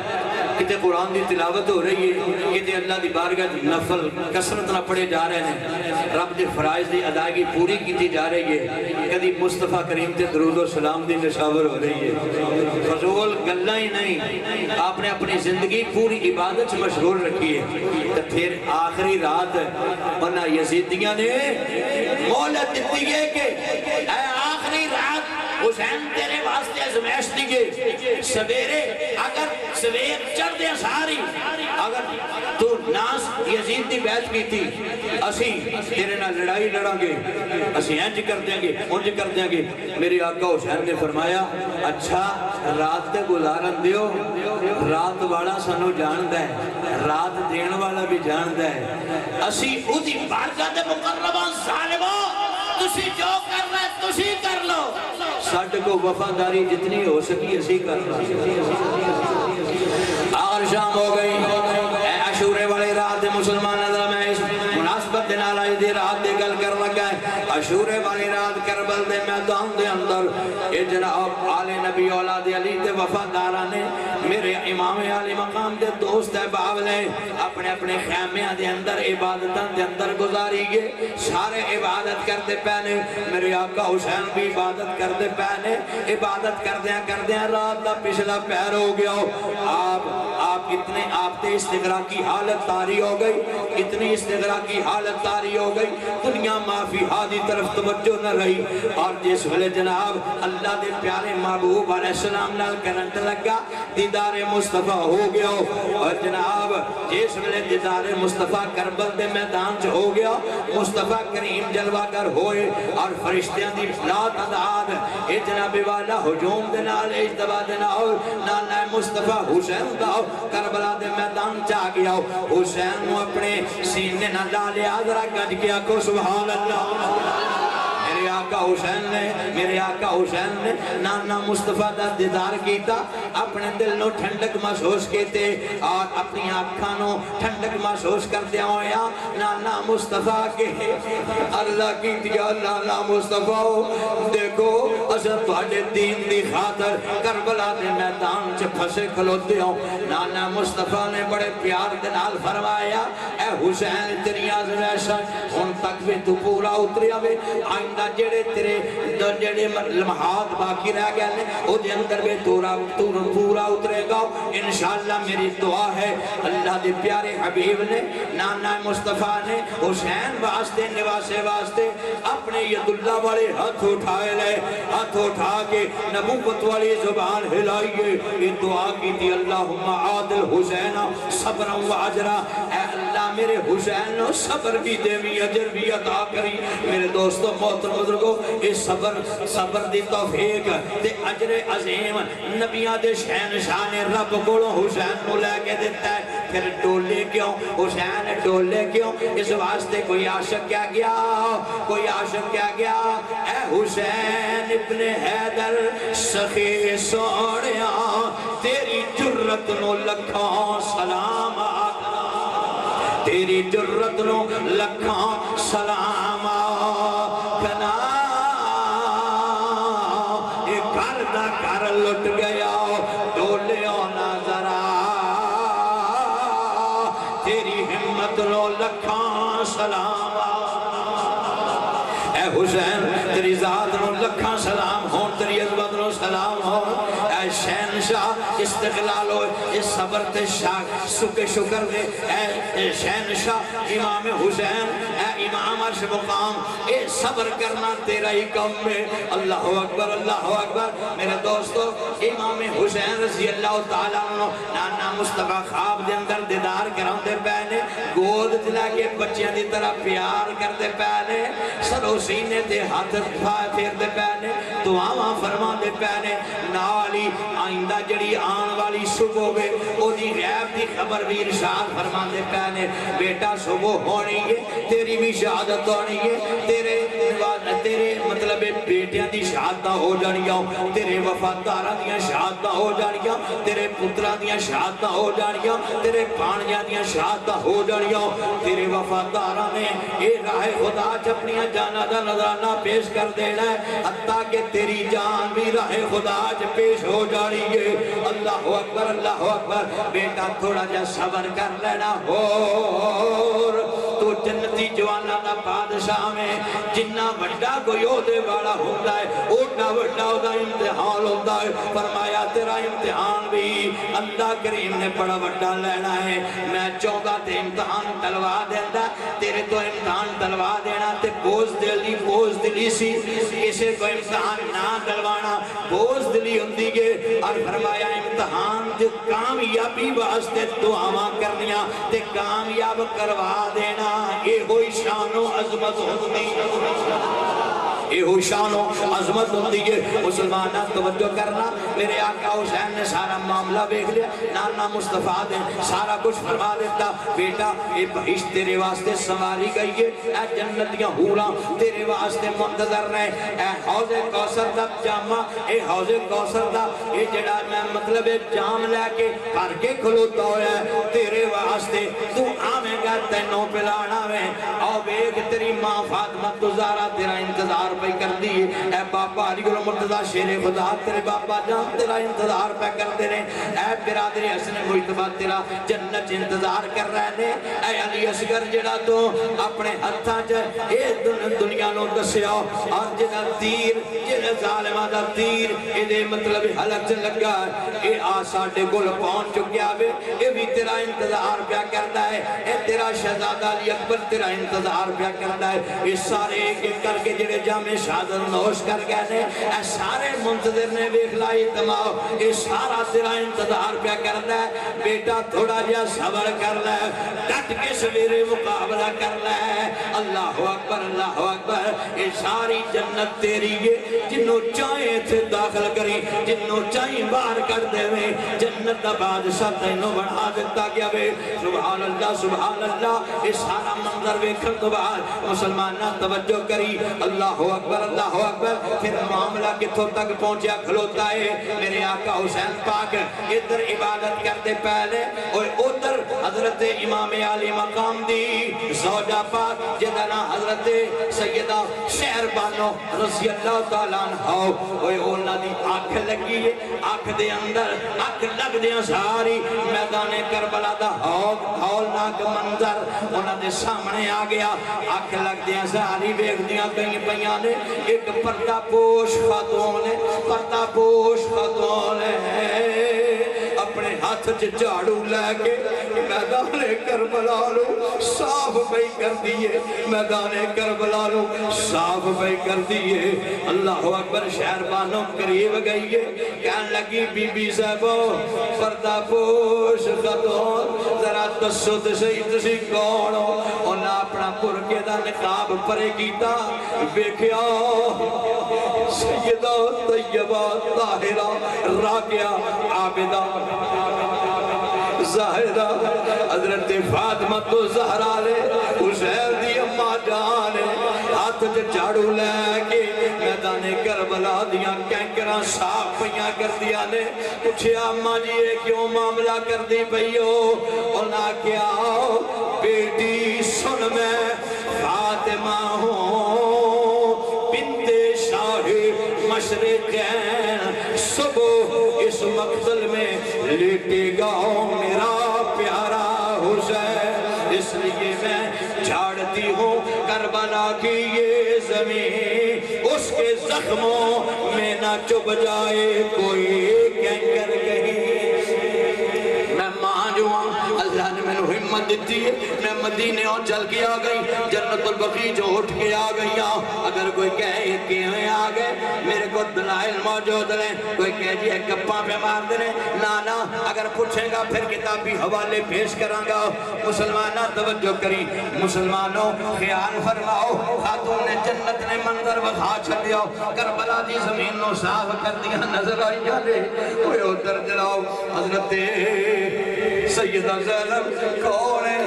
کتے قرآن دی تلاوت ہو رہی ہے کتے اللہ دی بارگاہ نفل کثرت نہ پڑے جا رہے ہیں رب دے فرائض دی ادائیگی پوری کیتی جا رہی ہے کدی مصطفیٰ کریم تے درود و سلام دی نشاور ہو رہی ہے فضول گلہ ہی نہیں آپ نے اپنی زندگی پوری عبادت مشغول رکھی ہے تو پھر آخری رات بنا یزیدیاں نے مولت دیتی ہے کہ اے آخری رات حسین تیرے واسطے ازمیش دیگے سویرے اگر سویر چڑھ دے ساری اگر تو ناس یزید دی بیعت کی تھی اسی تیرے نہ لڑائی لڑاں گے اسی انج کر دیں گے انج کر دیں گے میری آقا حسین نے فرمایا اچھا رات تے گزارن دیو رات والا سانو جاندہ ہے رات دین والا بھی جاندہ ہے اسی اودی بارگاہ دے مقربان ظالموں تسی جو کر رہے تسی کر لو ساڈے کو وفاداری جتنی ہو سکی اسی کر لو آخر شام ہو گئی اے عاشورے والے رات مسلمان نظر میں اس مناسبت دنال آئی دی رات دے گل کر لگا ہے عاشورے والی رات کربل دے میدان دے اندر اے جناب آل نبی اولاد علی دے وفادارہ نے میرے امام علی مقام دے دوست احباب نے اپنے اپنے خیمیاں دے اندر عبادتاں دے اندر گزاری گئے سارے عبادت کرتے پہنے میرے آقا حسین بھی عبادت کرتے پہنے عبادت کردیاں رات دا پچھلا پیر ہو گیا آپ اتنے آپ تے استغراق کی حالت تاری ہو گئی اتنی استغراق کی حالت تاری ہو گئی دنیا معافی ہادی طرف توجہ نہ رہی اور جس ویلے جناب اللہ دے پیارے محبوب علیہ السلام نال کرنٹ لگا دیدار مصطفیٰ ہو گیا اور جناب جس ویلے دیدار مصطفیٰ کربل دے میدان چ ہو گیا مصطفیٰ کریم جلوہ گر ہوئے اور فرشتیاں دی لا تعداد اے جناب والا ہجوم دے نال اجتبا دے نال نانا مصطفیٰ حسین دا کربلا دے میدان چا گیا حسین نو اپنے سینے نہ ڈالے آدھرا گج گیا کو سبحان اللہ میرے آقا حسین نے نانا مصطفیٰ دا دیدار کیتا اپنے دل نو ٹھنڈک محسوس کیتے اور اپنی آنکھانوں ٹھنڈک محسوس کر دیا ہویا نانا مصطفیٰ کے اللہ کی دیا نانا مصطفیٰ دیکھو اصل تواڈے دین دی خاطر کربلا دے میدان چ پھسے کھلوتے ہوں نانا مصطفیٰ نے بڑے پیار دے نال فرمایا اے حسین تیری آزمائشاں ان تک بھی تو پورا اتریا وے آئندہ جڑے تیرے جڑے لمحات باقی رہ گئے نے او دے اندر بھی پورا اترے گا انشاءاللہ میری دعا ہے اللہ دے پیارے حبیب نے نانا مصطفیٰ نے حسین واسطے نواسے واسطے اپنے ید اللہ والے ہاتھ اٹھائے لے ہاتھ اٹھا کے نبوت والی زبان ہلائیے یہ دعا کی تھی اللہم عادل حسین صبر و عجرہ اے اللہ میرے حسین صبر کی دیوی عجر بھی عطا کری میرے دوستوں محترم بزرگوں اس صبر دی توفیق تے عجر عظیم نبیاں دے شہنشاہ نے رب کو حسین کو لے کے دیتا ہے پھر ڈولے کیوں حسین ڈولے کیوں اس واسطے کوئی عاشق کیا گیا اے حسین ابن حیدر سخی سوڑیاں تیری جرت نو لکھاں سلام آقا تیری جرت نو لکھاں سلام کنا اے گھر دا گھر لٹ گیا ڈولیو نہ ذرا تیری ہمت نو لکھاں سلام اے حسین تیری ذات نو لکھاں سلام ہون تیری عظمت نو سلام ہون اے شہنشاہ استقلال ہو اے صبر تے سکے شکر دے اے شہنشاہ امام حسین اے امام عرش مقام اے صبر کرنا تیرا ہی کم میں اللہ اکبر اللہ اکبر میرے دوستو امام حسین رضی اللہ تعالیٰ عنہ نانا مصطفیٰ خواب دے اندر دیدار کراؤں دے پہنے گود دلا کے بچیاں دی طرح پیار کر دے پہنے سرو سینے دے ہاتھ پھیر دے پہنے دعاواں فرما دے پہنے نالی آئندہ جڑی آن والی صبح ہوئے او دی غیب دی خبر بھی ارشاد فرما دے پہنے بیٹا صبح ہونی ہے تیری بھی شہادت ہونی ہے تیرے مطلب بیٹیاں دی شہادتہ ہو جانیاں تیرے وفاداراں دیاں شہادتہ ہو جانیاں تیرے پتراں دیاں شہادتہ ہو جانیاں تیرے بھانجیاں دیاں شہادتہ ہو جانیاں تیرے وفاداراں نے اے راہ خدا چپنیاں جانا دا نظرانہ پیش کر دینا ہے حتیٰ کہ تیری جان بھی راہ خدا چ پیش ہو جانی ہے اللہ اکبر بیٹا تھوڑا جا صبر کر لینا تو جنتی جوانا دا بادشاہ میں جنہ وڈا کوئی عہدے والا ہوتا ہے اوٹا وڈا دا امتحان ہوتا ہے فرمایا تیرا امتحان بھی اللہ کریم نے بڑا وڈا لینا ہے میں چاہتا تے امتحان تلوا دینا تیرے تو امتحان تلوا دینا تے بوز دلی سی کسے کو امتحان نہ تلوانا بوز دلی ہوندی گے اور فرمایا امتحان جو کامیابی واسطے دعاواں کرنیاں تے کامیاب کروا دینا اے ہوئی شان و عظمت ہوندی اے ہوئی شان و عظمت ہوندی ہے مسلمانہ توجہ کرنا میرے آقا حسین نے سارا معاملہ بیکھ لیا نانا مصطفیٰ نے سارا کچھ فرما دیتا بیٹا اے بہشت تیرے واسطے سواری گئی ہے اے جنتیاں حوراں تیرے واسطے منتظر رہے اے حوض کوثر دا جامع اے حوض کوثر دا اے جڑا میں مطلب جام لے کے کر کے کھلوتا ہویا ہے تیرے واسطے تو آمیں گا تینوں پلانا میں آو بیگ تیری ماں فاطمہ تزارہ تیرا انتظار پہ کر دی اے باپا علی گل مرتضی شیر خدا تیرے باپا جان تیرا انتظار پہ کر دے رہے اے برادر حسن مجتبہ تیرا جنت انتظار کر رہے ہیں اے علی اصغر جڑا تو اپنے ہتھاں چ اے دنیا نو دسیا اور جڑا تیر جڑا ظالمہ دا تیر اے دے مطلب حلق چ لگا اے آ ساڈے کول پہنچ چکیا وے اے بھی تیرا انتظار پیا کردا ہے اے تیرا شہزادہ علی اکبر تیرا انتظار پیا کردا ہے اے سارے ایک ایک کر کے جڑے جامع شہادت نوش کر گئے نے اے سارے منتظر نے ویکھ لائی تمام اے سارا تیرا انتظار پیا کردا ہے بیٹا تھوڑا جہا صبر کر لے ڈٹ کے سویرے مقابلہ کر لے اللہ اکبر اے ساری جنت تیری ہے جنوں چاہے تھے داخل کری جنوں چاہے باہر کر دے وے جنت دا بادشاہ تینوں بنا دیتا گیا وے سبحان اللہ اے سارا منظر ویکھن تو بعد مسلمانہ توجہ کری اللہ اکبر پھر معاملہ کتھوں تک پہنچیا کھلوتا ہے میرے آقا حسین پاک ادھر عبادت کرتے پہلے اور ادھر حضرت امام علی مقام دی زوجہ پاک جدنا حضرت سیدہ شہر بانو رضی اللہ تعالیٰ عنہ اور اونا دی آنکھ لگی ہے آنکھ دے اندر آنکھ لگ دیا ساری میدان کربلا دا ہولناک منظر اونا دے سامنے آ گیا آنکھ لگ دیا ساری بیگ دیا کہیں پیاں نے ایک پردہ پوش خاتون ہے اپنے ہاتھ جھاڑو لے کے میدان کربلا لو صاف بھائی کر دیئے میدان کربلا لو صاف بھائی کر دیئے اللہ اکبر شہر بانوں قریب گئی ہے کہنے لگی بی بی صاحبو پردہ پوش خاتون ذرا تسود سے کون ہو انہاں اپنا پرکے دا نقاب پرے کیتا ویکھیا سیدہ طیبہ طاہرہ راکعہ عابدہ زاہدہ حضرت فاطمہ تو زہرا لے حسین دی اماں جان ہاتھ جھاڑو لے کے میدان کربلا دیاں کینکراں صاف پیاں کر دیا نے پوچھیا اماں جی یہ کیوں معاملہ کر دی پئی ہو انہاں کیا بیٹی مقتل میں لیٹے گا میرا پیارا حسین، اس لیے میں جھاڑتی ہوں کربلا کی یہ زمین، اس کے زخموں میں نہ چبھ جائے کوئی کینکر کہیں۔ میں ماں جو ہوں، اللہ نے میں نے ہمت دیتی ہے، میں مدینے اور چل کے آ گئی، جنت البقیع جو اٹھ کے آ گئی ہوں۔ اگر کوئی کہے کہ میں آ گئے، میرے کو دلائل موجود ہیں، کوئی کہے جی ایک گپاں پہ مار دینے، نانا اگر پوچھیں گا پھر کتابی حوالے پیش کروں گا۔ مسلمانہ توجہ کریں، مسلمانوں خیال فرماؤ، خاتون جنت نے منظر بخا چھڑیا، کربلا دی زمین نو صاف کر دیا، نظر آئی جانے کوئی ادھر جلاؤ۔ حضرت سیدہ زینب کون ہے؟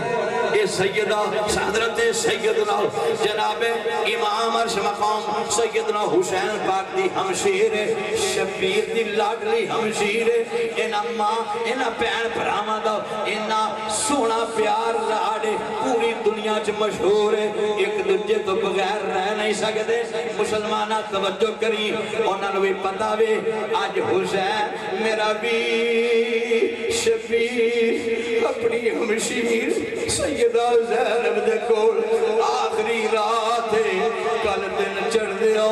یہ سیدہ حضرت سیدنا جناب امام عرش مقام سیدنا حسین پاک دی ہمشیر شبیر دی لاڈلی ہمشیر، انہاں ماں انہاں پین پراما دا انہاں سونا پیار لاڑے پوری دنیا چ مشہور ہے، ایک دوجے تو بغیر رہ نہیں سکتے۔ مسلمانہ توجہ کری، انہاں نو بھی پتہ وے آج حسین میرا بھی شبیر اپنی ہمشیر سیدہ زینب دے کول آخری رات ہے، کل دن چڑھ دیا،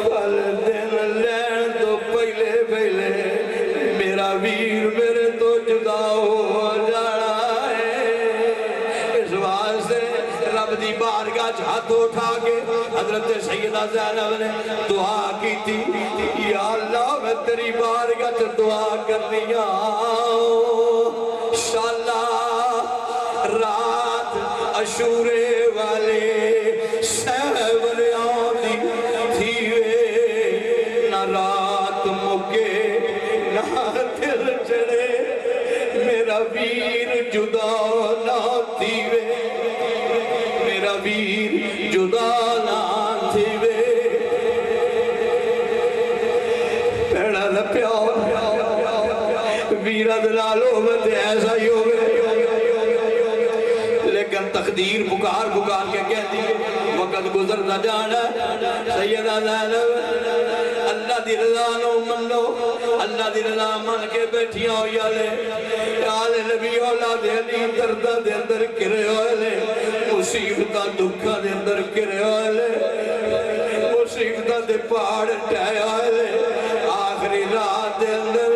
کل دن لین تو پہلے پہلے میرا ویر میرے تو جدا ہو جانا ہے۔ اس واسطے رب دی بارگاہ ہاتھ اٹھا کے حضرت سیدہ زینب نے دعا کی تھی، یا اللہ میں تیری بارگاہ دعا کرنی انشاءاللہ رات عاشورے والے سہوریاں دی تھیوے، نہ رات مکے نہ دل چڑے، میرا ویر جدا نہ تھیوے، میرا ویر جدا نہ تھیوے۔ پیڑا دا پیار ویرہ دلالو بندے ایسا ہی ہو گئے، لیکن تقدیر پکار پکار کے کہتی ہے وقت گزر نہ جانا۔ سیدہ زینب اللہ دی رضا نو منو، اللہ دی رضا من کے بیٹھیاں ہوئی آلے آل نبی اولاد علی دردہ دے اندر کرے ہوئے، مصیبتہ دکھا دے اندر کرے ہوئے، مصیبتہ دے پہاڑ ٹھائے ہوئے، آخری رات دے اندر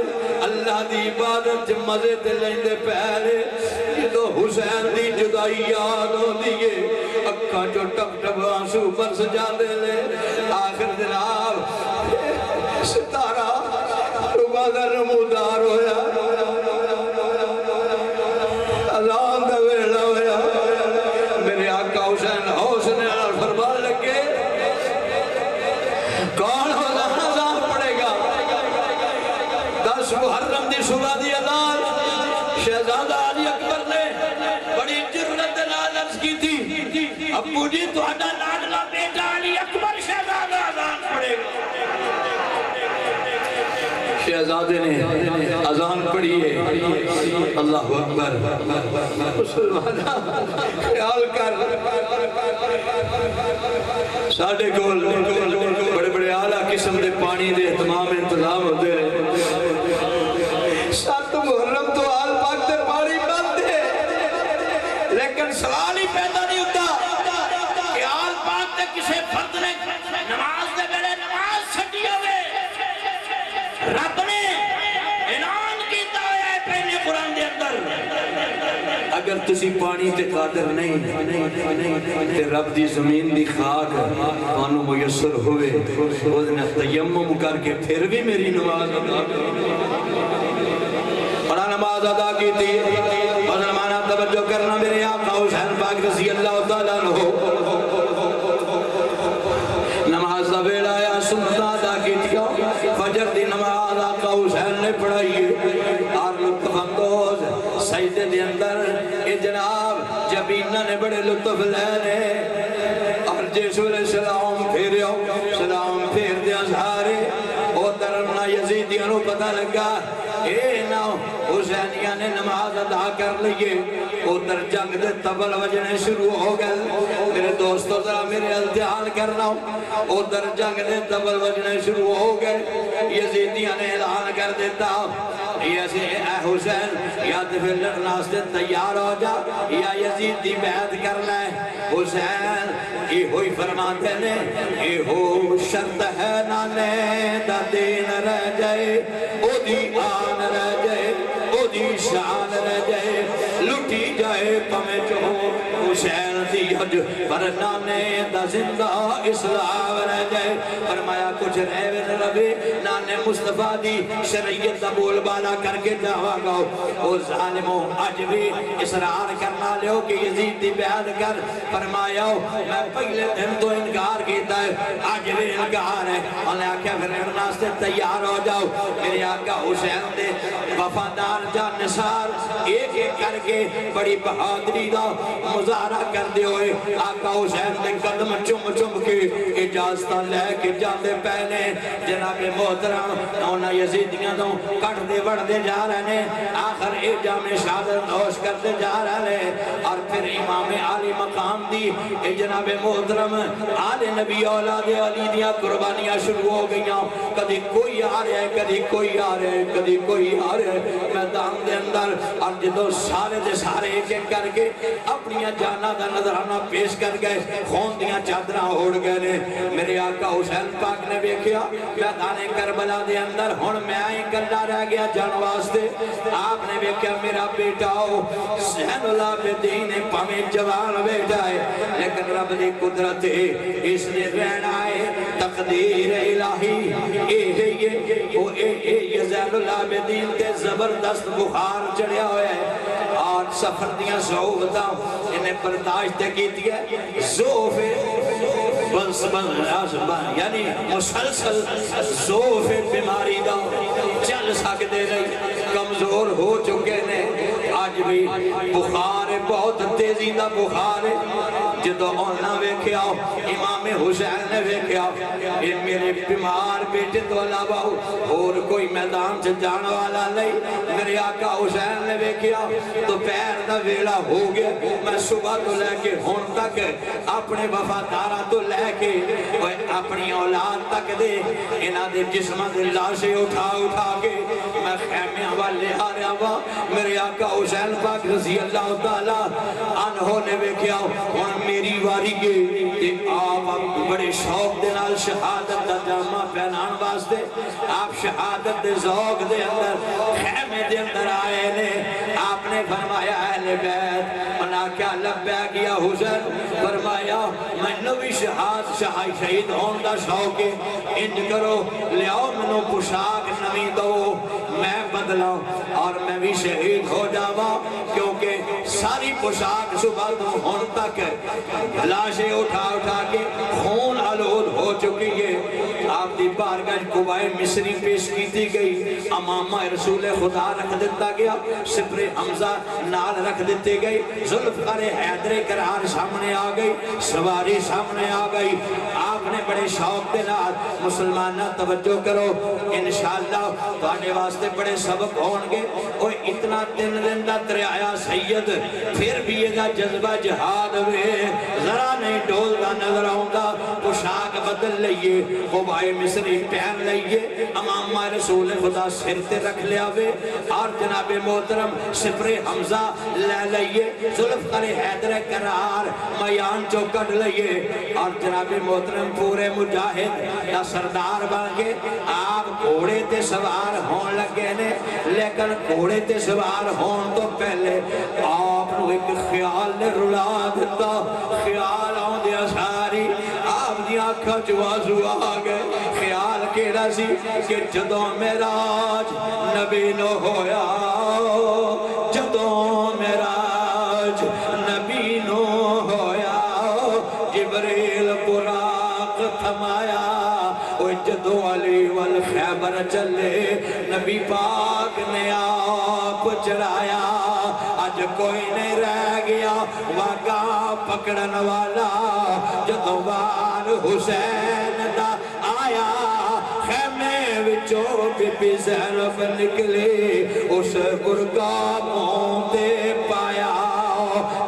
اللہ دی عبادت مزے تے لیندے پہلے جدو حسین دی جدائی یاد ہو دیئے، اکھاں جو ٹپ ٹپ آنسو برس جاندے لے۔ آخر جناب ستارہ روبادہ نمودار ہویا، اذان دا ویلا ہویا، میرے آقا حسین حوصلے نال فرمان لگے کون اذان پڑے گا؟ 10 محرم دی صبح دی اذان شہزادہ علی اکبر نے بڑی جرت نال عرض کی تھی، ابو جی تہاڈا لاڈلا بیٹا علی اکبر شہزادہ اذان پڑھے گا۔ شہزادے نے اذان پڑھی ہے، اللہ اکبر۔ مسلمانہ خیال کر، ساڑھے گول بڑے بڑے اعلیٰ قسم دے پانی دے تمام انتظام ہوتے ہیں، 7 محرم تو آل پاک دے پانی بند ہے، لیکن سوال ہی پیدا نہیں ہوتا کہ آل پاک دے کسے فرد نے نماز دے بڑے نماز چھٹی ہوئے، رب نے اعلان کیتا ہے پہلے قرآن دے اندر اگر تسی پانی تے قادر نہیں تے رب دی زمین دی خاک پانو میسر ہوئے، وہ تیمم کر کے پھر بھی میری نماز ادا اور نماز ادا کی تھی۔ مسلمانہ توجہ کرنا، میرے آقا حسین پاک رضی اللہ تعالیٰ عنہ نماز دا ویلا آیا، سنت ادا کی تھی، فجر دی نماز آقا حسین نے پڑھائی، اور لطف اندوز سجدے دے اندر اے جناب جبینہ نے بڑے لطف لینے، اور جیسو علیہ السلام پھیرے ہو، سلام پھیر دیا سارے، اور درمنا یزیدیاں نو پتہ لگا اے ناؤ حسینیہ نے نماز ادا کر لیے ادھر جنگ دے تبل وجنے شروع ہو گئے میرے دوستو ذرا میرے التحال کرنا ادھر جنگ دے تبل وجنے شروع ہو گئے یزیدیاں نے اعلان کر دیتا اے حسین یا تو پھر لڑنا سے تیار ہو جا یا یزید دی بیعت کر لے حسین یہ ہوئی فرماتے نے یہ ہو شرط ہے نانے دا دین رہ جائے او دی آن رہ جائے او دی شان رہ جائے لٹی جائے پمیں جو حسین دی حج پر نانے دا زندہ اسلام رہ جائے فرمایا کچھ رہے ربی نانے مصطفیٰ دی شریعت دا بول بالا کر کے جاوا گاؤ او ظالموں آج بھی اصرار کرنا لیو کہ یزید دی بیعت کر فرمایا میں پہلے دن تو انکار کیتا ہے آج بھی انکار ہے انہیں آکھا پھر لڑنا سے تیار ہو جاؤ میرے آقا حسین دے وفادار جان نثار ایک ایک کر کے بڑی بہادری دا مظاہرہ کر دے ہوئے آقا حسین دے قدم چم چم کے اجازتہ لے کے جاندے پہنے جناب محترم انہاں یزیدیاں دوں کٹ دے بڑھ دے جا رہے ہیں آخر ایک جامع شہادت نوش کرتے جا رہے ہیں اور پھر امام عالی مقام دی جناب محترم آل نبی اولاد علی دیا قربانیاں شروع ہو گئیاں کدی کوئی آ رہے ہیں کدی کوئی آ رہے ہیں کدی کوئی آ رہے ہیں میدان دے اندر اور جدو سارے دے سارے ایک ایک کر کے اپنی جانا دا نظرانہ پیش کر گئے خون دیا چادرہ اوڑ گئے نے میرے آقا حسین پاک نے بیکھیا میدان کربلا دے اندر ہون میں آئیں کلہ رہ گیا جان واسطے آپ نے بیکھیا میرا بیٹا ہو زین اللہ بدین پامیں جوان بیٹا ہے لیکن رب دی قدرت اس نے رہنا ہے تقدیر الہی یہ زین اللہ بدین تے زبردست بخار چڑھیا ہوئے ہے اور سفر دیا صحبتاں انہیں برداشت کی دیا زوف یعنی مسلسل زوف بیماری دا چل سکتے رہی کمزور ہو چکے نے آج بھی بخار بہت تیزی دا بخار ہے جدو اونا ویکھیا امام حسین نے ویکھیا یہ میرے بیمار بیٹے تو علاوہ اور کوئی میدان سے جانا والا نہیں میرے آقا حسین نے ویکھیا تو پیر دا ویلا ہو گیا میں صبح تو لے کے ہون تک اپنے وفادارہ تو لے کے اپنی اولاد تک دے انہاں دے جسمہ دے لاشے اٹھا کے میں خیمیاں والے آ رہا ہوا میرے آقا حسین پاک رضی اللہ تعالیٰ عنہ نے بیکھیا اور میری واری کے کہ آپ بڑے شوق دے نال شہادت دا جامعہ پہنان واسطے آپ شہادت دے ذوق دے اندر خیمے دے اندر آئے نے آپ نے فرمایا اہل بیت انہا کیا لبیا کیا حسین فرمایا میں نوی شہید ہون دا شوق ہے انج کرو لیاؤ منو پشاک نوی دو میں بدلا اور میں بھی شہید ہو جاوا کیونکہ ساری پوشاک صبح تو ہون تک لاشیں اٹھا کے خون آلود ہو چکی ہے آپ دی بارگاہ قبائے مصری پیش کیتی گئی امامہ رسول خدا رکھ دیتا گیا سپر حمزہ نال رکھ دیتے گئی ذوالفقار حیدر کرار سامنے آ گئی سواری سامنے آ گئی آپ نے بڑے شوق دے نال مسلمانہ توجہ کرو انشاءاللہ توانے واسطے بڑے سبق ہونگے اور اتنا دن دا تریایا سید پھر بھی یہ دا جذبہ جہاد ہوئے ذرا نہیں ڈول دا نظر آؤنگا پوشاک بدل لئیے قبائے مصری پہن لئیے امامہ رسول خدا سر تے رکھ لیا ہوئے اور جناب محترم سپر حمزہ لے لئیے ذوالفقار حیدر کرار میان چو کٹ لئیے اور جناب محترم پورے مجاہد یا سردار بن کے آپ گھوڑے تے سوار ہون لگے نے لیکن گھوڑے تے سوار ہون تو پہلے آپ نو ایک خیال نے رلا دیتا خیال آن دیا ساری آپ دی آنکھا جوازو آگئے خیال کیڑا سی کہ جدوں میراج نبی نو ہویا جدوں میراج نبی نو ہویا جبریل براق تھمایا جدو علی والخیبر چلے نبی پاک نے آپ چڑھایا آج کوئی نہیں رہ گیا واقعہ پکڑن والا جدو بار حسین دا آیا خیمے وچوں بی بی زینب نکلے اس برقابوں تے پایا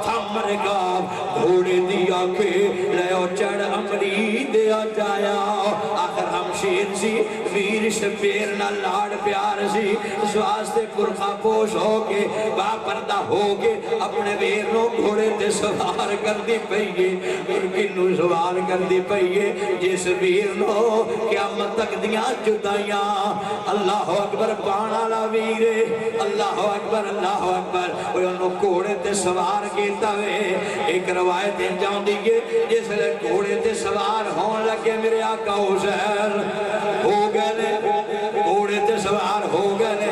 تھم رکاب گھوڑے دی آنکھیں لیو چڑھ امری دیا جایا آخر ہم شیر سی ویر شبیر نہ لاڑ پیار سی سواستے برقا پوش ہو کے باپردہ ہو کے اپنے ویروں گھوڑے تے سوار کر دی پئیے ان کی نو سوار کر دی پئیے جس ویروں قیامت تک دیاں جدائیاں اللہ اکبر پانا لا ویرے اللہ اکبر وہ انہوں گھوڑے تے سوار کیتا وے ایک روایت جاؤں دیئے جس لئے گھوڑے تے سوار ہون لگے میرے آقا حسین ہو گئے گھوڑے تے سوار ہو گئے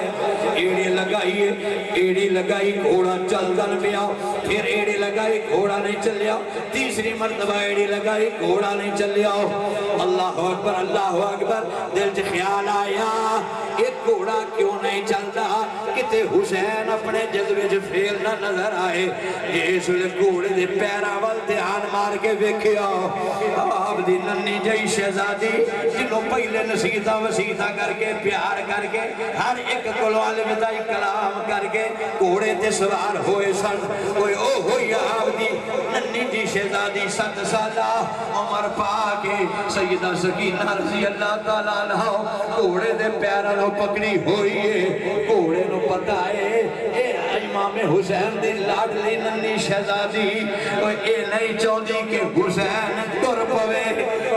ایڑی لگائی گھوڑا چل دن پیا پھر ایڑی لگائی گھوڑا نہیں چلیا تیسری مرتبہ ایڑی لگائی گھوڑا نہیں چلیا اللہ اکبر دل سے خیال آیا ایک گھوڑا کیوں نہیں چلتا کتے حسین اپنے جذبے جو فیل نہ نظر آئے اس لئے گھوڑے دے پیرا وال دھیان مار کے ویکھیا آپ دی ننی جائی شہزادی جنہوں پہلے نصیحتہ وسیحتہ کر کے پیار کر کے ہر ایک کلوال بدائی کلام کر کے گھوڑے تے سوار ہوئے سن کوئی او ہوئی آپ دی ننی جی شہزادی 7 سالہ عمر پاکے سیدہ سکینہ رضی اللہ تعالیٰ عنہ گھوڑے دے پیرا نو پکڑی ہوئی ہے گھوڑے نو پتہ ہے اے امام حسین دی لاڈلی ننی شہزادی اے نہیں چاہتی کہ حسین ڈر پوے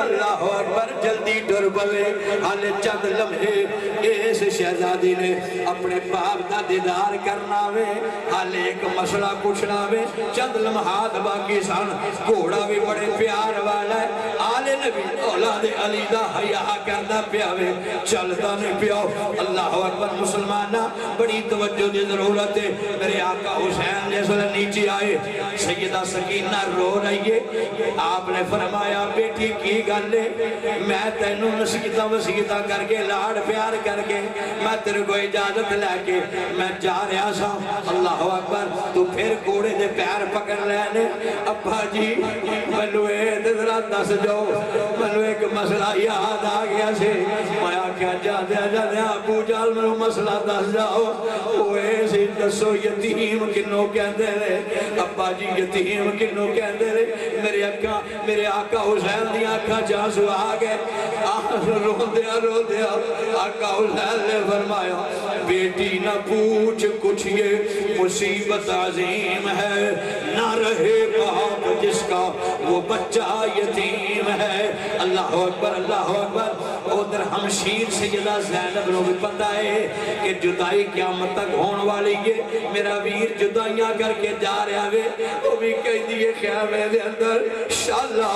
اللہ اکبر جلدی ڈر پوے حال چند لمحے اس شہزادی نے اپنے باپ دا دیدار کرنا وے حال ایک مسئلہ پوچھنا وے چند لمحات باقی سن گھوڑا بھی بڑے پیار والا ہے آل نبی اولاد علی دا حیاء کردہ پیاوے چلتا نہیں پیاو اللہ اکبر مسلمانہ بڑی توجہ دی ضرورت ہے میرے آقا حسین جیسے نیچے آئے سیدہ سکینہ رو رہی ہے آپ نے فرمایا بیٹی کی گالے میں تینوں نصیحتہ وسیحتہ کر کے لاڑ پیار کر کے میں تیرے کو اجازت لے کے میں جا رہا سا اللہ اکبر تو پھر گھوڑے دے پیر پکڑ لینے ابا جی منوے ذرا دس جاؤ منوے ایک مسئلہ یاد آ گیا سے میں کیا جا دیا ابو جال منو مسئلہ دس جاؤ اوے سی دسو یتیم کنوں کہندے رہے ابا جی یتیم کنوں کہندے رہے میرے آقا حسین دی آنکھاں جانسو آگئے رو دیا آقا حسین نے فرمایا بیٹی نہ پوچھ کچھ یہ مصیبت عظیم ہے نہ رہے باپ جس کا وہ بچہ یتیم ہے اللہ اکبر ادھر ہمشیر سیدہ زینب نو بھی پتہ ہے کہ جدائی قیامت تک ہون والی ہے میرا ویر جدائیاں کر کے جا رہا ہے وہ بھی کہہ دیئے خیامے دے اندر شاءاللہ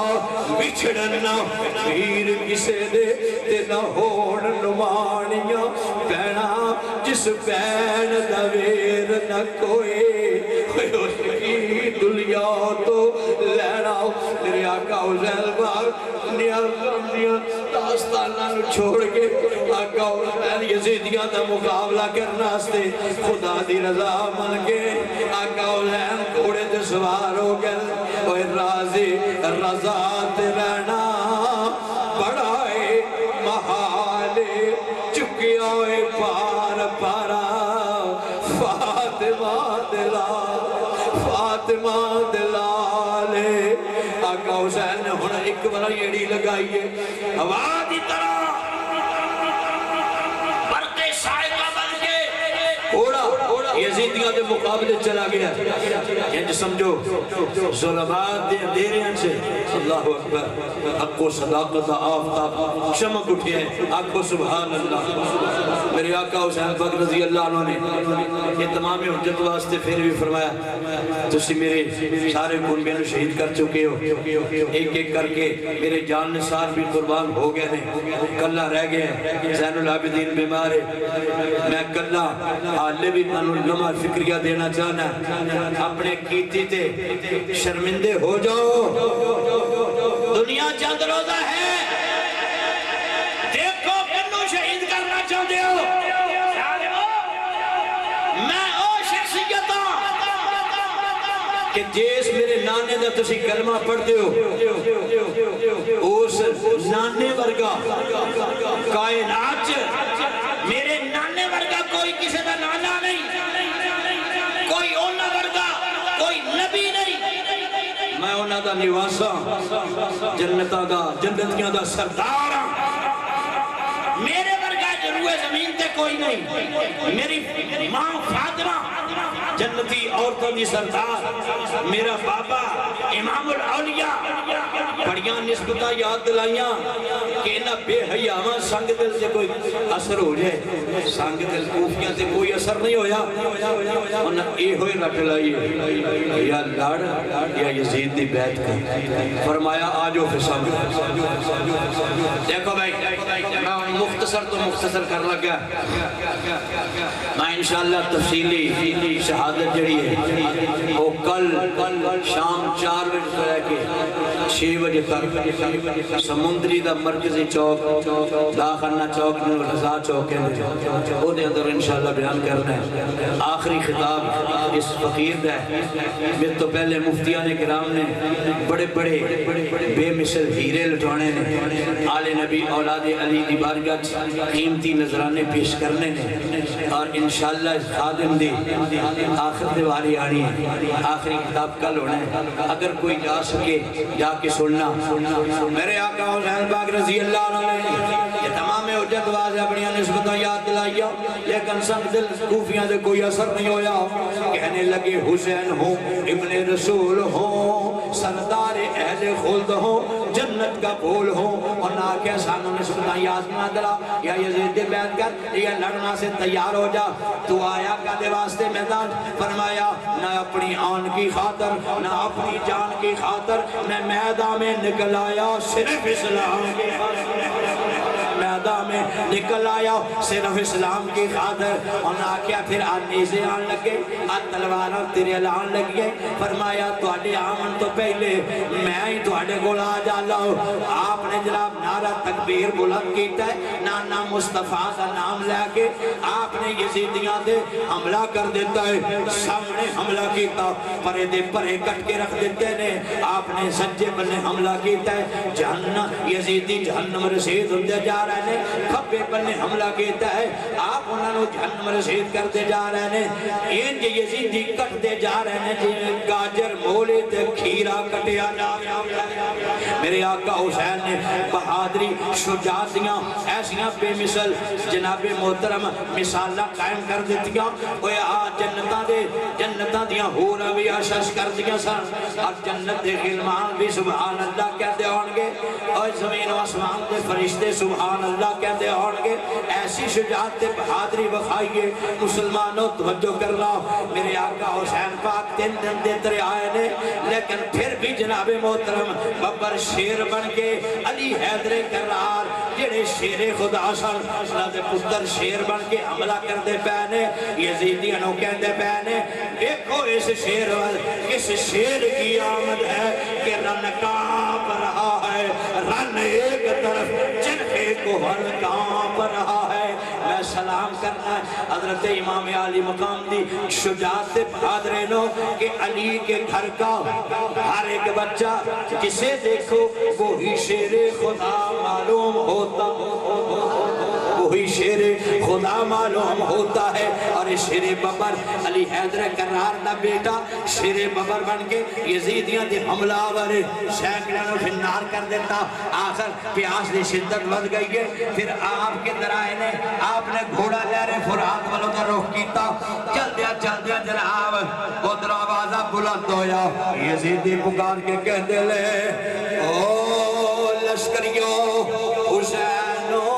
بچھڑنا ویر کسے دے تے نہ ہون نمانیاں پینا جس پین دا ویر نہ کوئی اس کی دنیا تو لینا میرے آقا حسین باغ نیاں داستانہ چھوڑ کے آقا حسین یزیدیاں دا مقابلہ کرنا ستے خدا دی رضا من کے آقا حسین گھوڑے تے سوار ہو گئے اوہ راضی رضا تے رہنا بڑھائے محالے چکیا ہوئے پار پارا فاطمہ دلالے آقا حسین نے ہونا ایک بڑا یڑی لگائیے ہوا دی طرح برقِ سائقہ بن کے اوڑا یزیدیاں دے مقابلے چلا گیا یہ سمجھو ظلمات دے اندھیرے سے اللہ اکبر حق و صداقت آفتاب چمک اٹھے ہیں آنکھوں سبحان اللہ میرے آقا حسین پاک رضی اللہ عنہ نے یہ تمام حجت واسطے پھر بھی فرمایا تسی میرے سارے کنبے نے شہید کر چکے ہو ایک ایک کر کے میرے جان نثار بھی قربان ہو گئے ہیں کلہ رہ گئے ہیں زین العابدین بیمار ہے میں کلہ حالے بھی تنو لمحہ فکریہ دینا چاہنا اپنے کیتی تے شرمندے ہو جاؤ دنیا چند روزہ ہے دیکھو کنو شہید کرنا چاہتے ہو میں او شخصیت کہ جیس میرے نانے دا تسی کلمہ پڑھتے ہو اس نانے ورگا کائنات کسی کا نانا نہیں، کوئی اونا ورگا کوئی نبی نہیں، میں اونا دا نواسا جنتاں دا جنتیاں دا سردار ہاں، میرے ورگا روئے زمین تے کوئی نہیں، میری ماں فاطمہ جنتی عورتوں دی سردار، میرا بابا امام الاولیاء، بڑیاں نسبتہ یاد دلائیاں کہ انہاں بے حیاواں سنگ دل سے کوئی اثر ہو جائے، سنگ دل کوفیاں سے کوئی اثر نہیں ہویا، انہاں اے ہوئے رکھ لائیے یا لڑ یا یزید دی بیعت کر، فرمایا آجو فسام۔ دیکھو بھائی میں مختصر تو مختصر کر لگا، میں انشاءاللہ تفصیلی شہادت جڑی ہے وہ کل شام 4 بجے سے لے کے 6 بجے تک سمندری دا مرکزی چوک داخلہ چوک رضا چوک ہے وہ دے اندر انشاءاللہ بیان کرنا ہے۔ آخری خطاب اس فقیر دا ہے، میں تو پہلے مفتیان کرام نے بڑے بڑے بے مثل ہیرے لٹوانے نے، آل نبی اولاد علی دی بارگاہ قیمتی نظرانے پیش کرنے نے، اور انشاءاللہ اس خادم دی آخر دیواری آنی ہے، آخری کتاب کل ہونا ہے، اگر کوئی جا سکے جا کے سننا۔ میرے آقا حسین پاک رضی اللہ عنہ نے یہ تمام حجت واضح اپنی نسبتوں یاد دلائیا، لیکن سنگ دل کوفیاں سے کوئی اثر نہیں ہویا، کہنے لگے حسین ہوں ابن رسول ہوں سردار اہل خلد ہوں جنت کا پھول ہوں، اور نہ کہ سانوں نسبتوں یاد نہ دلا یا یزید بیعت کر یا لڑنا سے تیار ہو جا، تو آیا کا دے واسطے میدان، فرمایا نہ اپنی آن کی خاطر نہ اپنی جان کی خاطر میں میدان میں نکل آیا صرف اسلام کی خاطر، میدان میں نکل آیا صرف اسلام کی خاطر، اور نہ کیا پھر نیزے آن لگے تلواروں تیرے لان لگے، فرمایا تواڈے آمن تو پہلے میں ہی تواڈے کول آ جالا ہوں۔ آپ نے جناب نعرہ تکبیر بلند کیتا ہے، نانا مصطفیٰ کا نام لے کے آپ نے یزیدیاں دے حملہ کر دیتا ہے، سامنے حملہ کیتا پرے دے پرے کٹ کے رکھ دیتے نے، آپ نے سجے بلے حملہ کیتا ہے، جہنم یزیدی جہنم رسید ہوندے جا رہے ہیں، کھبے بلے حملہ کیتا ہے، آپ انہوں نے جہنم رسید کرتے جا رہے ہیں، ان یزیدی کٹ دے جا رہے ہیں جی گاجر مولے تے کھیرا کٹیا جا رہے ہیں۔ میرے آقا حسین نے بہادری شجاعتیاں ایسیاں بے مثل جناب محترم مثالہ قائم کر دیتیاں، وہ جنتاں دیاں ہورا بھی آشش کر دیا سن، اور جنت دے غلمان بھی سبحان اللہ کہتے ہونگے، اور زمین و آسمان دے فرشتے سبحان اللہ کہتے ہونگے۔ ایسی شجاعت بہادری بخائیے مسلمانوں توجہ کرنا، میرے آقا حسین پاک 3 دن دیتے آئے نے، لیکن پھر بھی جناب محترم ببر شیر بن کے علی حیدر کرار جڑے شیر خدا سن اللہ دے پتر شیر بن کے حملہ کر دے پہنے، یزیدیاں نو کہندے پہنے دیکھو اس شیر کس شیر کی آمد ہے کہ رن کانپ رہا ہے، رن ایک طرف جنہے کو ہر کانپ رہا ہے۔ میں سلام کرنا ہے حضرت امام علی مقام دی شجاعت بہادرینوں کہ علی کے گھر کا ہر ایک بچہ جسے دیکھو وہی شیر خدا معلوم ہوتا، وہی شیر خدا معلوم ہوتا ہے، اور شیر ببر علی حیدر کرار دا بیٹا شیر ببر بن کے یزیدیاں دے حملہ آور سینکڑوں فنار کر دیتا، آخر پیاس دی شدت بڑھ گئی ہے، پھر آپ کے درائے نے آپ نے گھوڑا لہر فرات والوں کا رخ کیتا، چل دیا جناب ادھر آوازہ بلند ہویا، یزیدی پکار کے کہہ دے لے او لشکریوں حسینوں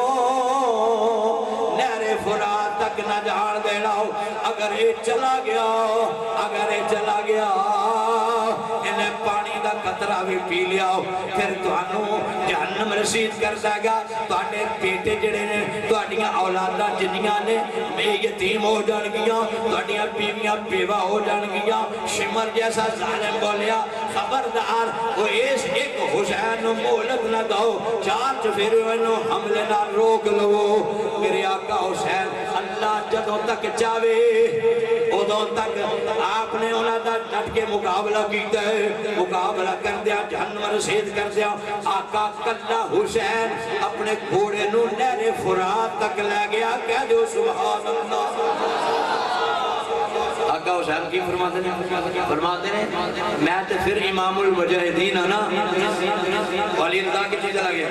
لہر فرات تک نہ جان دینا، اگر یہ چلا گیا انہیں پانی دا قطرہ بھی پی لیا پھر توانوں جہنم رسید کر دے گا، توڑے بیٹے جڑے نے توڑیاں اولادہ جنیاں نے بے یتیم ہو جان گیا، توڑیاں بیویاں بیوہ ہو جان گیا، شمر جیسا ظالم بولیا خبردار وہ اس ایک حسین مولد نہ دو، 4 چفیروں حملے نہ روک لو۔ میرے آقا حسین اللہ جدوں تک چاہے ادو کھلون تک آپ نے انہاں دا ڈٹ کے مقابلہ کیتا ہے مقابلہ کر دیا جہنم رسید کر دیا آقا کلا حسین اپنے گھوڑے نو نہر فرات تک لے گیا کہہ دو سبحان اللہ آقا حسین کی فرماتے ہیں میں تے پھر امام المجاہدین نا والی رضا کی چیز چلا گیا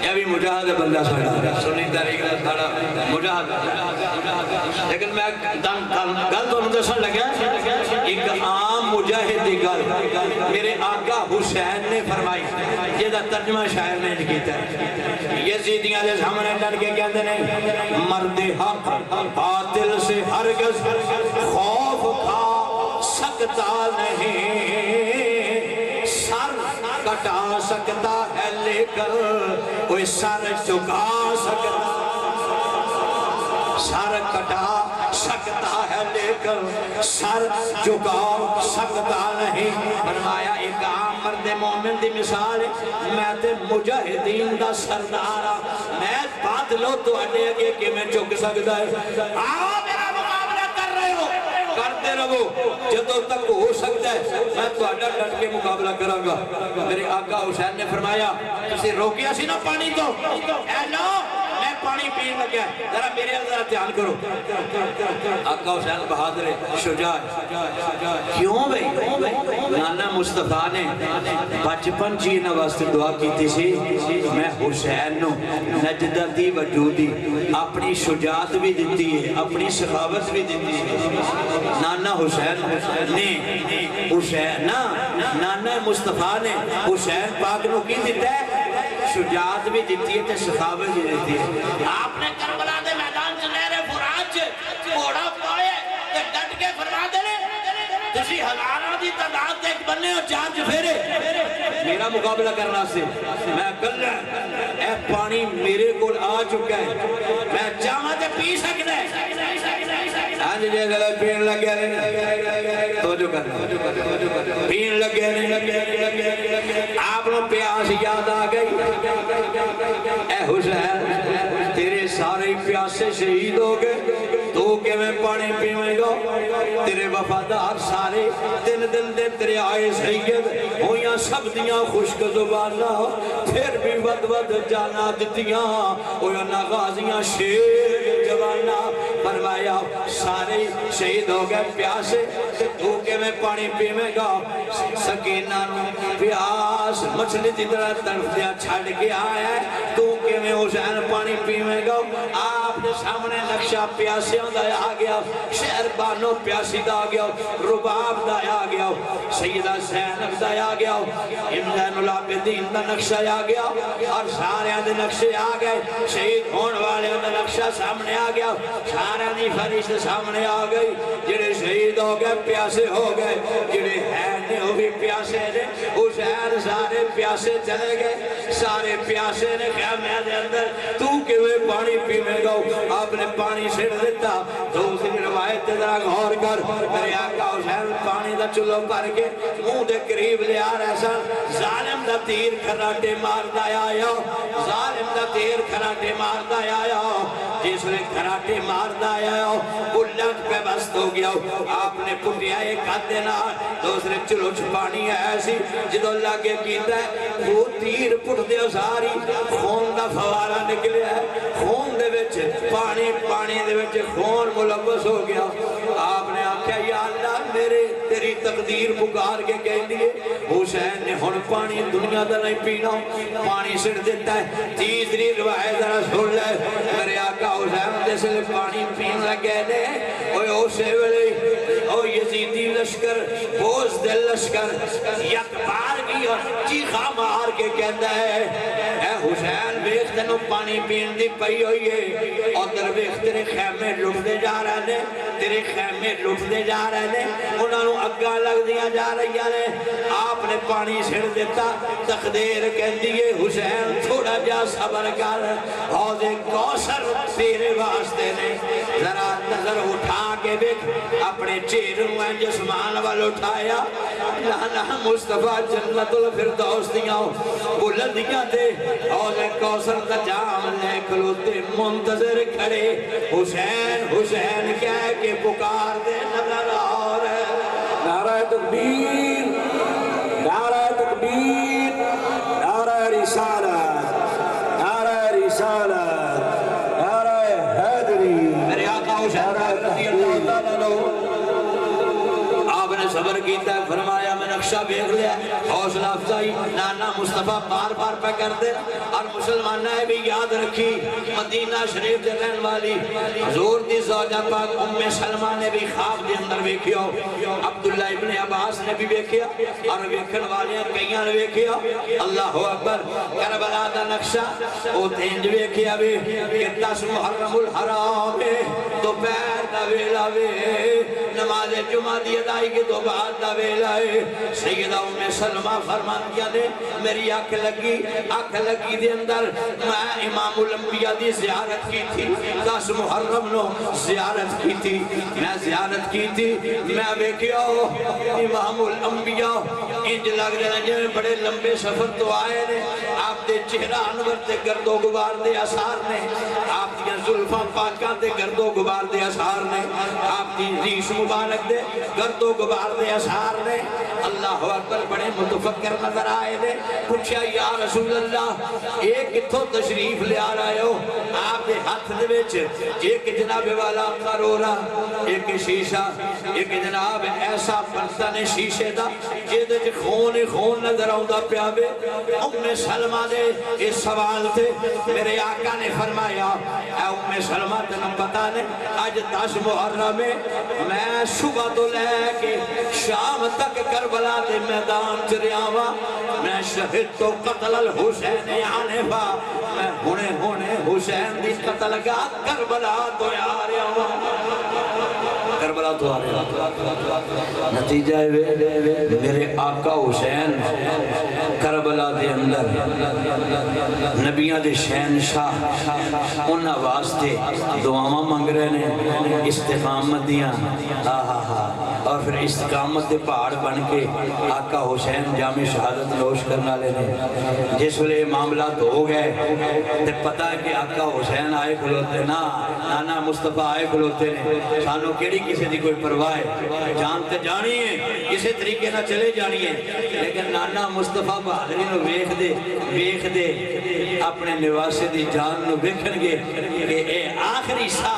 یہ بھی مجاہد بندہ ساڑا سنی تاریخ ساڑا مجاہد لیکن میں گل تو مدرسن لگا ایک عام مجاہد دی گل میرے آقا حسین نے فرمائی یہ دا ترجمہ شاعر نے کیتا ہے یزیدیاں دے سامنے ڈٹ کے کہتے ہیں مرد حق باطل سے ہرگز خوف کھا سکتا نہیں سر کٹا سکتا ہے لے کر کوئی سر چکا سکتا سر کٹا سکتا ہے لے کر سر چکا سکتا نہیں فرمایا ایک عام مرد مومن دی مثال ہے میں تے مجاہدین دا سردارا میں بات لو تو اڈے اگے کہ میں چک سکتا ہے آؤ میرا مقابلہ کر رہے ہو کرتے رہو جدوں تک ہو سکتا ہے میں تو اڈا ڈٹ کے مقابلہ کراں گا میرے آقا حسین نے فرمایا تسی روکیا سی نا پانی تو اے لو میں پانی پین لگیا ذرا میرے ذرا دھیان کرو آقا حسین بہادر شجاع کیوں بھئی نانا مصطفیٰ نے بچپن جینا واسطے دعا کی سی میں حسین نو نجدہ دی وجودی اپنی شجاعت بھی دیتی ہے اپنی سخاوت بھی دیتی ہے نانا حسین نے نانا مصطفیٰ نے حسین پاک نو کی دیتا ہے شجاعت بھی دیتی ہے تے سخاوت بھی دیتی ہے آپ نے کربلا دے میدان سے نہر فرات سے گھوڑا پائے تے ڈٹ کے فرما دے تسی ہزاروں دی تعداد ایک بننے اور چانچ پھیرے میرا مقابلہ کرنا سے میں کل اے پانی میرے کو آ چکا ہے میں چاہاں تے پی سکتا ہے آج جے غلط پین لگ گیا رہے توجہ کرنا پین لگ گیا رہے آپ نے پیاس یاد آ گئی اے حسین تیرے سارے پیاسے شہید ہو گئے تو کہ میں پانی پیویں گا تیرے وفادار سارے دن دن دن تیرے آئے سید ہویاں سب دیاں خشک زبانہ پھر بھی ود ود جانا دیتیاں ہویاں نغازیاں شیر جوانہ فرمایا سارے شہید ہو گئے پیاسے تو کہ میں پانی پیویں گا سکینہ پیاس مچھلی دی طرح طرف دیا چھڑ کے آیا ہے تو کہ میں حسین پانی پیویں گا آپ نے سامنے نقشہ پیاسے دا آ گیا شہر بانو پیاسی دا آ گیا رباب دا آ گیا سیدہ زینب دا آ گیا امزین العابدین دا نقشہ آ گیا اور سارے دے نقشے آ گئے شہید ہون والے دا نقشہ سامنے آ گیا سارے دی فرشت سامنے آ گئی جڑے شہید ہو گئے پیاسے ہو گئے جڑے ہیں نے وہ بھی پیاسے نے حسین سارے پیاسے چلے گئے سارے پیاسے نے کہا میں دے اندر تو کہ وہ پانی پیویں گا آپ نے پانی سڑ دیتا دوسری روایت ذرا غور کر میرے آقا حسین پانی دا چلو کر کے منہ دے قریب لے آ رہا سا ظالم دا تیر کھراٹے ماردا آیا ظالم دا تیر کھراٹے ماردا آیا جس نے کھراٹے ماردا آیا بلٹ پہ بست ہو گیا آپ نے پٹیا ایک ہاتھ دینا دوسرے چلو چھپانی ہے ایسی جدو لگے کیتا ہے وہ تیر پٹ دے ساری خون دا فوارہ نکلے ہے خون دے وچ پانی دے وچ خون ملوث ہو گیا آپ نے آکھا یا اللہ میرے تیری تقدیر پکار کے کہہ دیئے حسین نے ہن پانی دنیا دا نہیں پینا پانی سڑ دیتا ہے تیسری روایت ذرا سن لے میرے آقا حسین جیسے پانی پین لگے دے اوہ اسے ویلے او یزیدی لشکر بوز دل لشکر یک بار کی اور چیخا مار کے کہتا ہے اے حسین بیخ تنو پانی پین دی پئی ہوئی ہے اور در بیخ تیرے خیمے لٹ دے جا رہے ہیں تیرے خیمے لٹ دے جا رہے ہیں انہوں نے اگا لگ دیا جا رہی ہے آپ نے پانی سڑ دیتا تقدیر کہہ دیئے حسین تھوڑا جا صبر کر حوض کوثر تیرے واسطے نے ذرا نظر اٹھا کے بیک اپنے چہروں میں جسمان وال اٹھایا نانا مصطفیٰ جنت الفردوس دیاں بلندیاں تے حوض کوثر دا جام لے کھلوتے منتظر کھڑے حسین حسین کہہ کے پکار دے نظر آ رہے نعرہ تکبیر نعرہ تکبیر نعرہ رسالت نعرہ رسالت نعرہ حیدری میرے آقا حسین رضی اللہ تعالیٰ عنہ آپ نے صبر کیتا ہے فرمایا میں نقشہ بیخ لیا حوصلہ افزائی نانا مصطفیٰ بار بار پہ کر دے اور مسلمان نے بھی یاد رکھی مدینہ شریف دے رہن والی حضور دی زوجہ پاک ام سلمہ نے بھی خواب دے اندر ویکھیا عبداللہ ابن عباس نے بھی ویکھیا اور ویکھن والیاں کئیاں نے ویکھیا اللہ اکبر کربلا دا نقشہ او تینج ویکھیا وے کہ 10 محرم الحرام دوپہر دا ویلا وے نماز جمعہ دی ادائی کے دو بعد دا ویلا ہے سیدہ ام سلمہ فرمانیاں نے میری آنکھ لگی دے اندر میں امام الانبیاء دی زیارت کی تھی 10 محرم نو زیارت کی تھی میں زیارت کی تھی میں بیکیا امام الانبیاء انج لگ رہے ہیں جنہیں بڑے لمبے سفر تو آئے نے آپ دے چہرہ انور تے گرد و غبار دے اثار نے آپ دیا زلفاں پاکاں دے گرد و غبار دے اثار نے آپ دی ریش مبارک دے گرد و غبار دے اثار نے اللہ اکبر بڑے متفکر نظر آئے نے پوچھا یا رسول اللہ ایک کتھوں تشریف لے آ رہے ہو آپ دے ہاتھ دے وچ ایک جناب والا قرورہ ایک شیشہ ایک جناب ایسا برتن شیشے دا جیدے چ خون نظر آؤندا پیا وے ام سلمہ نے اس سوال تے میرے آقا نے فرمایا اے ام سلمہ تنم پتا نے آج 10 محرم میں صبح تو لے کے شام تک کربلا دے میدان چریاوا میں شہد تو قتل الحسین عنفا میں ہونے حسین دی قتل کا کربلا تو آ رہا کربلا تو آ رہا نتیجہ میرے آقا حسین کربلا دے اندر نبیاں دے شہنشاہ انہاں واسطے دعاواں مانگ رہے ہیں استقامت دیاں اور پھر استقامت دے پہاڑ بن کے آقا حسین جامع شہادت نوش کرنا لینے جس ویلے معاملات ہو گئے تے پتہ ہے کہ آقا حسین آئے کھلوتے نانا مصطفیٰ آئے کھلوتے نے سانو کیڑی کسی دی کوئی پرواہ ہے جانتے جانی ہے کسی طریقے نہ چلے جانی ہے لیکن نانا مصطفیٰ بہادری نو ویکھ دے اپنے نواسے دی جان نو ویکھن گے کہ اے آخری سا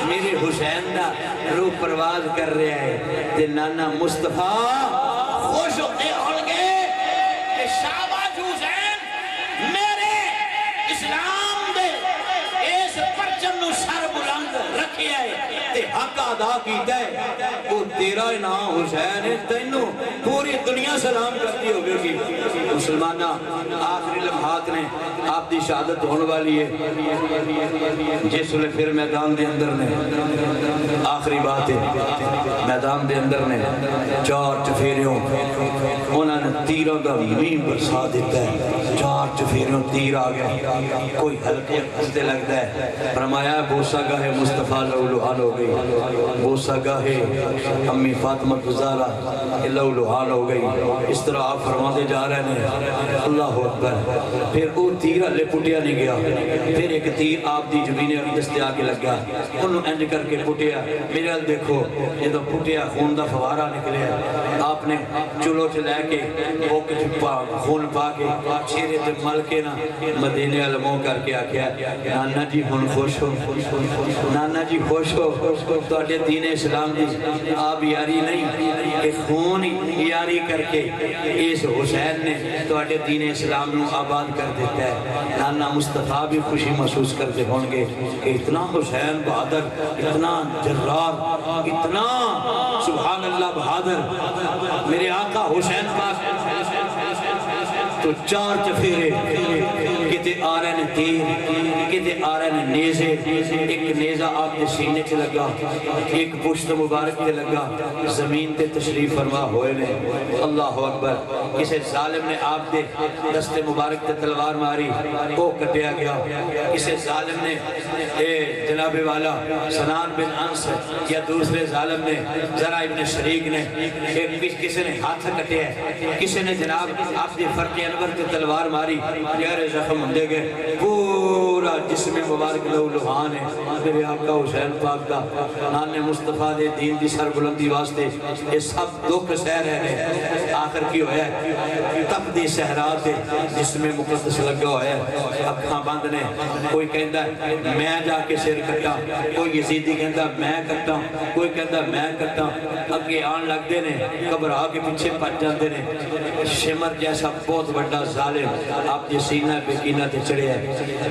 میرے حسین دا روح پرواز کر رہے ہیں تے نانا مصطفیٰ خوش ہوتے ہوں گے کہ شاباش حسین میرے اسلام دے اس پرچم نو سر بلند رکھے ہے تے حق ادا کیتا ہے وہ تیرا نام حسین ہے تینوں پوری دنیا سلام کرتی ہوگی گی مسلمانہ آخری لمحات نے آپ دی شہادت ہونے والی ہے جس لئے پھر میدان دے اندر نے آخری بات ہے میدان دے اندر نے 4 چفیریوں انہوں نے تیروں دا میم برسا دیتا ہے 4 چفیریوں تیر آگئے کوئی ہلکے ہستے لگتا ہے فرمایا بوسہ گاہ مصطفیٰ لولوحان ہو گئی بوسہ گاہ امی فاطمہ گزارا لولوحان ہو گئی اس طرح آپ فرماتے جا رہے ہیں اللہ اکبر پھر وہ تیر لے پٹیا نہیں گیا پھر ایک تیر آپ دی جبینے اقدس تے آگے لگا انہوں انج کر کے پٹیا میرے حال دیکھو یہ تو پٹیا خون دا فوارہ نکلے آپ نے چلو چلے کے اوک چھپا خون پا کے چھیرے تے مل کے نا مدینے علموں کر کے آکیا نانا جی ہن خوش ہو نانا جی خوش ہو تو اٹھے دین اسلام دی آپ یاری نہیں کہ خون یاری کر کے اس حسین نے تو اٹھے دین اسلام نو آباد کر دیتا ہے نانا مصطفیٰ بھی خوشی محسوس کرتے ہوں گے کہ اتنا حسین بہادر اتنا جرار اتنا سبحان اللہ بہادر میرے آقا حسین پاک تو 4 چفیرے کتے آ رہے نے تیر دے آ رہے ہیں نیزے، ایک نیزہ آپ کے سینے چ لگا، ایک پشت مبارک تے لگا، زمین تے تشریف فرما ہوئے نے۔ اللہ اکبر۔ کسی ظالم نے آپ دے دست مبارک تے تلوار ماری، وہ کٹیا گیا۔ کسی ظالم نے جناب والا سنان بن انس یا دوسرے ظالم نے ذرا ابن شریک نے کسی نے ہاتھ کٹیا ہے، کسی نے جناب آپ دی فرق انور تے تلوار ماری، گہرے زخم ہوندے گئے، پورا جسم مبارک لہو لہان ہے۔ میرے آقا حسین پاک دا نان مصطفیٰ دے دین دی سربلندی واسطے یہ سب دکھ سہ رہے ہیں۔ آخر کی ہویا ہے تب دی صحرا تے جسم مقدس لگا ہویا ہے، اکھاں بند نے، کوئی کہندا ہے میں جا کے سر کٹا، کوئی یزیدی کہندا میں کٹا، کوئی کہندا میں کٹا، اگے آن لگ دے نے، گھبرا کے پیچھے پٹ جاندے نے۔ شمر جیسا بہت بڑا ظالم آپ دی سینہ بکینہ تے چڑھے ہے۔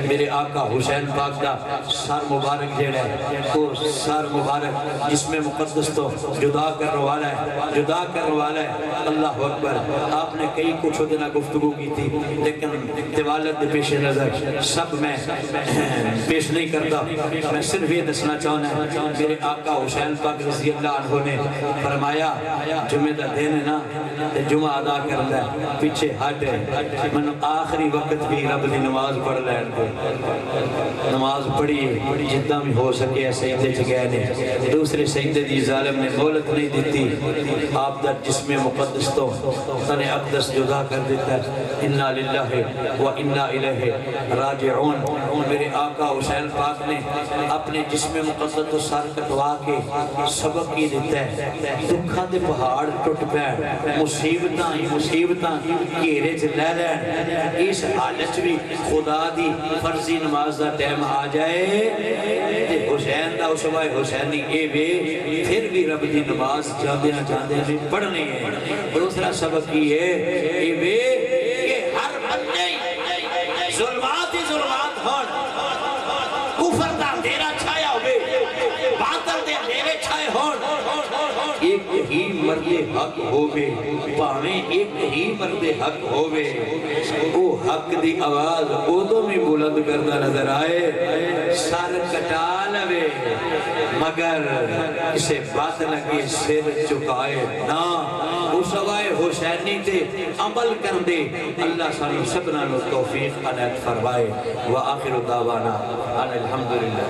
میرے آقا حسین پاک دا سر مبارک جیڑا ہے، وہ سر مبارک جسم مقدس تو جدا کرنے والا ہے، جدا کرنے والا ہے۔ اللہ اکبر۔ آپ نے کئی کچھ دینا گفتگو کی تھی، لیکن دیوالت دے پیش نظر سب میں پیش نہیں کرتا۔ میں صرف یہ دسنا چاہنا ہے، میرے آقا حسین پاک رضی اللہ عنہ نے فرمایا جمعہ دا دن ہے نا، جمعہ ادا کرنا ہے، پیچھے ہٹ ہے، میں آخری وقت بھی رب دی نماز پڑھ لین دے۔ نماز پڑھی جتنا بھی ہو سکے سجدے چ گئے نے، دوسرے سجدے دی ظالم نے مہلت نہیں دیتی، آپ دا جسم مقدس تو تن اقدس جدا کر دیتا ہے۔ انا للہ و انا الیہ راجعون۔ میرے آقا حسین پاک نے اپنے جسم مقدس تو سر کٹوا کے سبق کی دیتا ہے، دکھاں دے پہاڑ ٹوٹ پے، مصیبتاں ہی مصیبتاں گھیرے چ لے لین، اس حالت بھی خدا دی فرضی نماز دا ٹائم آ جائے تے حسین دا اسوائے حسینی اے وے، پھر بھی رب دی نماز جاندیاں جاندیاں بھی پڑھنی ہے۔ دوسرا سبق یہ ہے اے وے کہ ہر بندے ظلمات ہی ظلمات ہون، کفر دا اندھیرا چھایا ہوئے، باطل دے اندھیرے چھائے ہون، ایک ہی مرد حق ہووے، پاویں ایک ہی مرد حق ہووے، او حق دی آواز ادوں بھی بلند کردا نظر آئے، سر کٹا لوے مگر اسے بات لگے سر چکائے نہ، او سوائے حسینی تے عمل کر دے۔ اللہ سانو سبنا نو توفیق عنایت فرمائے۔ وآخر دعوانا ان الحمدللہ۔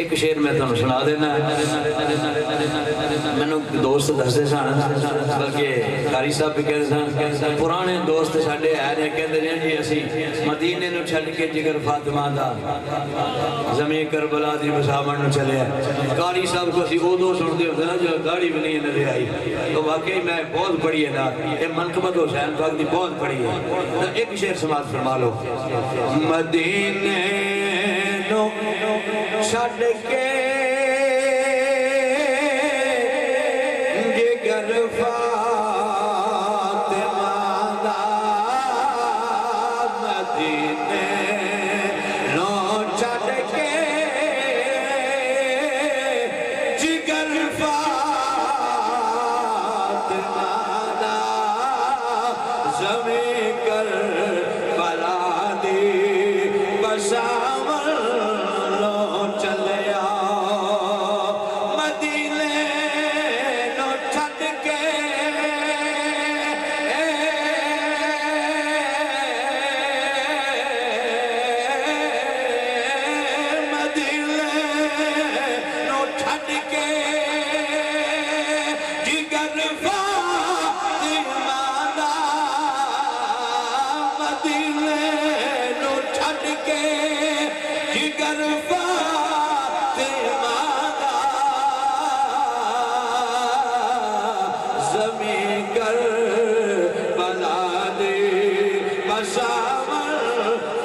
ایک شعر میں تمہیں سنا دینا میں نے دوست دستے سن، بلکہ قاری صاحب بھی کہتے سن، پرانے دوست ساڈے آئے نے کہتے ہیں جی اسی مدینے نو چھڈ کے جگر فاطمہ دا زمین کربلا دی مسامن نو چلے ہیں۔ قاری صاحب کو اسی ادو سنتے ہوتے نا جو داڑھی بھی نہیں نظر آئی، تو واقعی میں بہت پڑھی ہے نا، یہ منقبت حسین پاک دی بہت پڑھی ہے۔ ایک شعر سماعت فرما لو۔ مدینے نو چھڈ کے جگر فاطمہ دا، مدینے نو چھڈ کے جگر فاطمہ دا، زمین کربلا دی بسامر چلیا، مدینے نو چھڈ کے مدینے نو چھڈ کے جگر فاطمہ دا، مدینے نو چھڈ کے جگر فاطمہ دا، زمین کربلا دی مسامر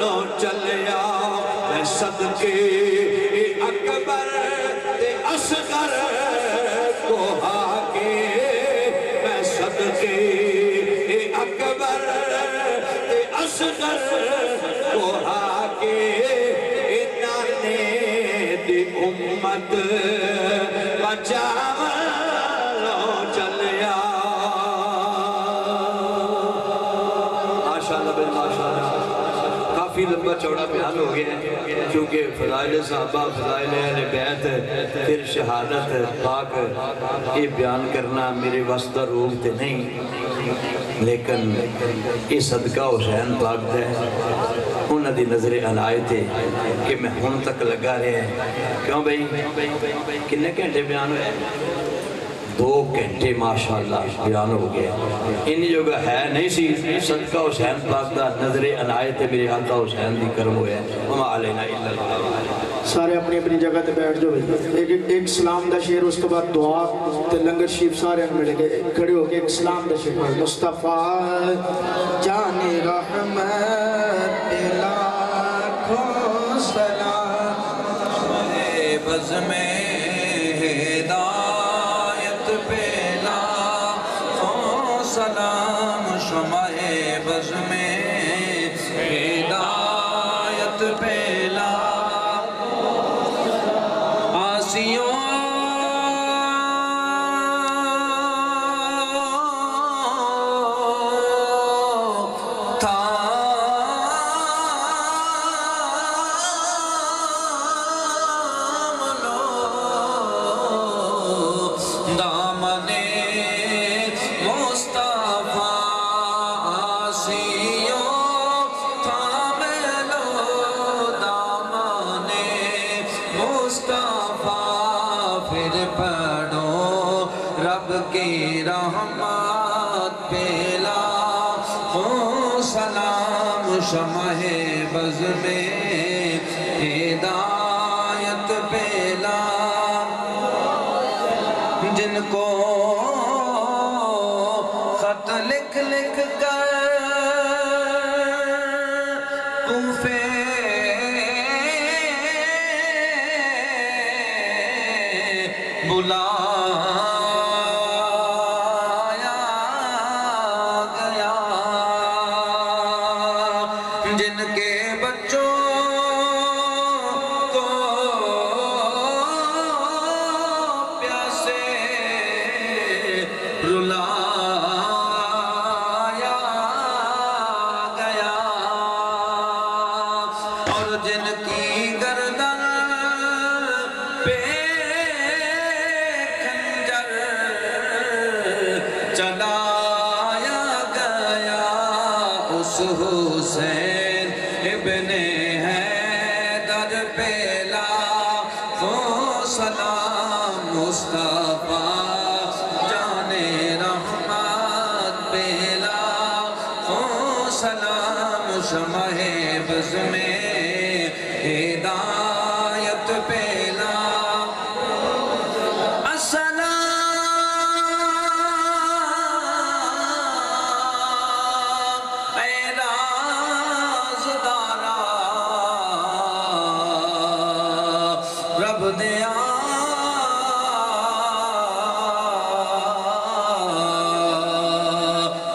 نو چلیا، میں صدقے اکبر تے اصغر کو ہاکے، میں صدقے اکبر تے اصغر کو ہاکے، امت بچاو چلیا۔ ماشاءاللہ بل ماشاءاللہ۔ لمبا چوڑا بیان ہو گیا ہے، چونکہ فضائل صحابہ، فضائل اہل بیت، پھر شہادت پاک، یہ بیان کرنا میرے واسطہ روح تے نہیں، لیکن یہ صدقہ حسین پاک ہے، انہوں دی نظر عنایت ہے کہ میں ہن تک لگا رہے ہیں۔ کیوں بھئی کنے گھنٹے بیان ہوئے؟ 2 گھنٹے ماشاءاللہ بیان ہو گیا، انہی جگہ ہے نہیں سی، صدقہ حسین پاک دا نظر عنایت میرے آقا حسین دی کرم ہوئے، وما علینا الا البلاغ۔ سارے اپنی اپنی جگہ تے بیٹھ جو بھئی، ایک سلام دا شعر، اس کے بعد دعا تے لنگر شریف سارے ہم ملے گئے، کھڑے ہو کے ایک سلام دا شعر۔ مصطفیٰ جان رحمت لاکھوں سلام، بز میں ہدایت پہ لاکھوں سلام، شمع بز میں ہدایت پہ کی رحمت پہ لاکھوں سلام، شمع بز میں ہدایت پہ جن کو خط لکھ لکھ کر کوفے بلا حسین ابن حیدر پہ لاکھوں سلام، مصطفیٰ جان رحمت پہ لاکھوں سلام، شمع بز میں ہدایت پہ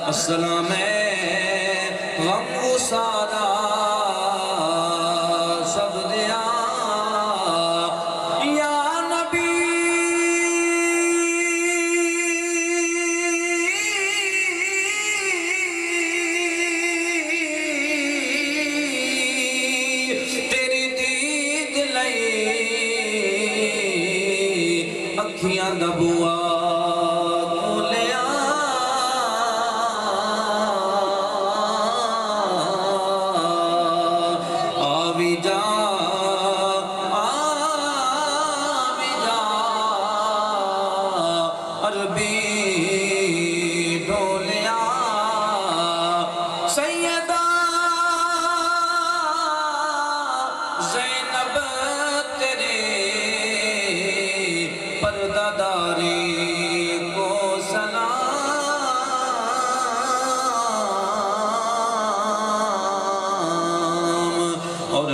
السلام غم سارا سب دیا یا نبی تیری دید لئی اکھیاں دبوا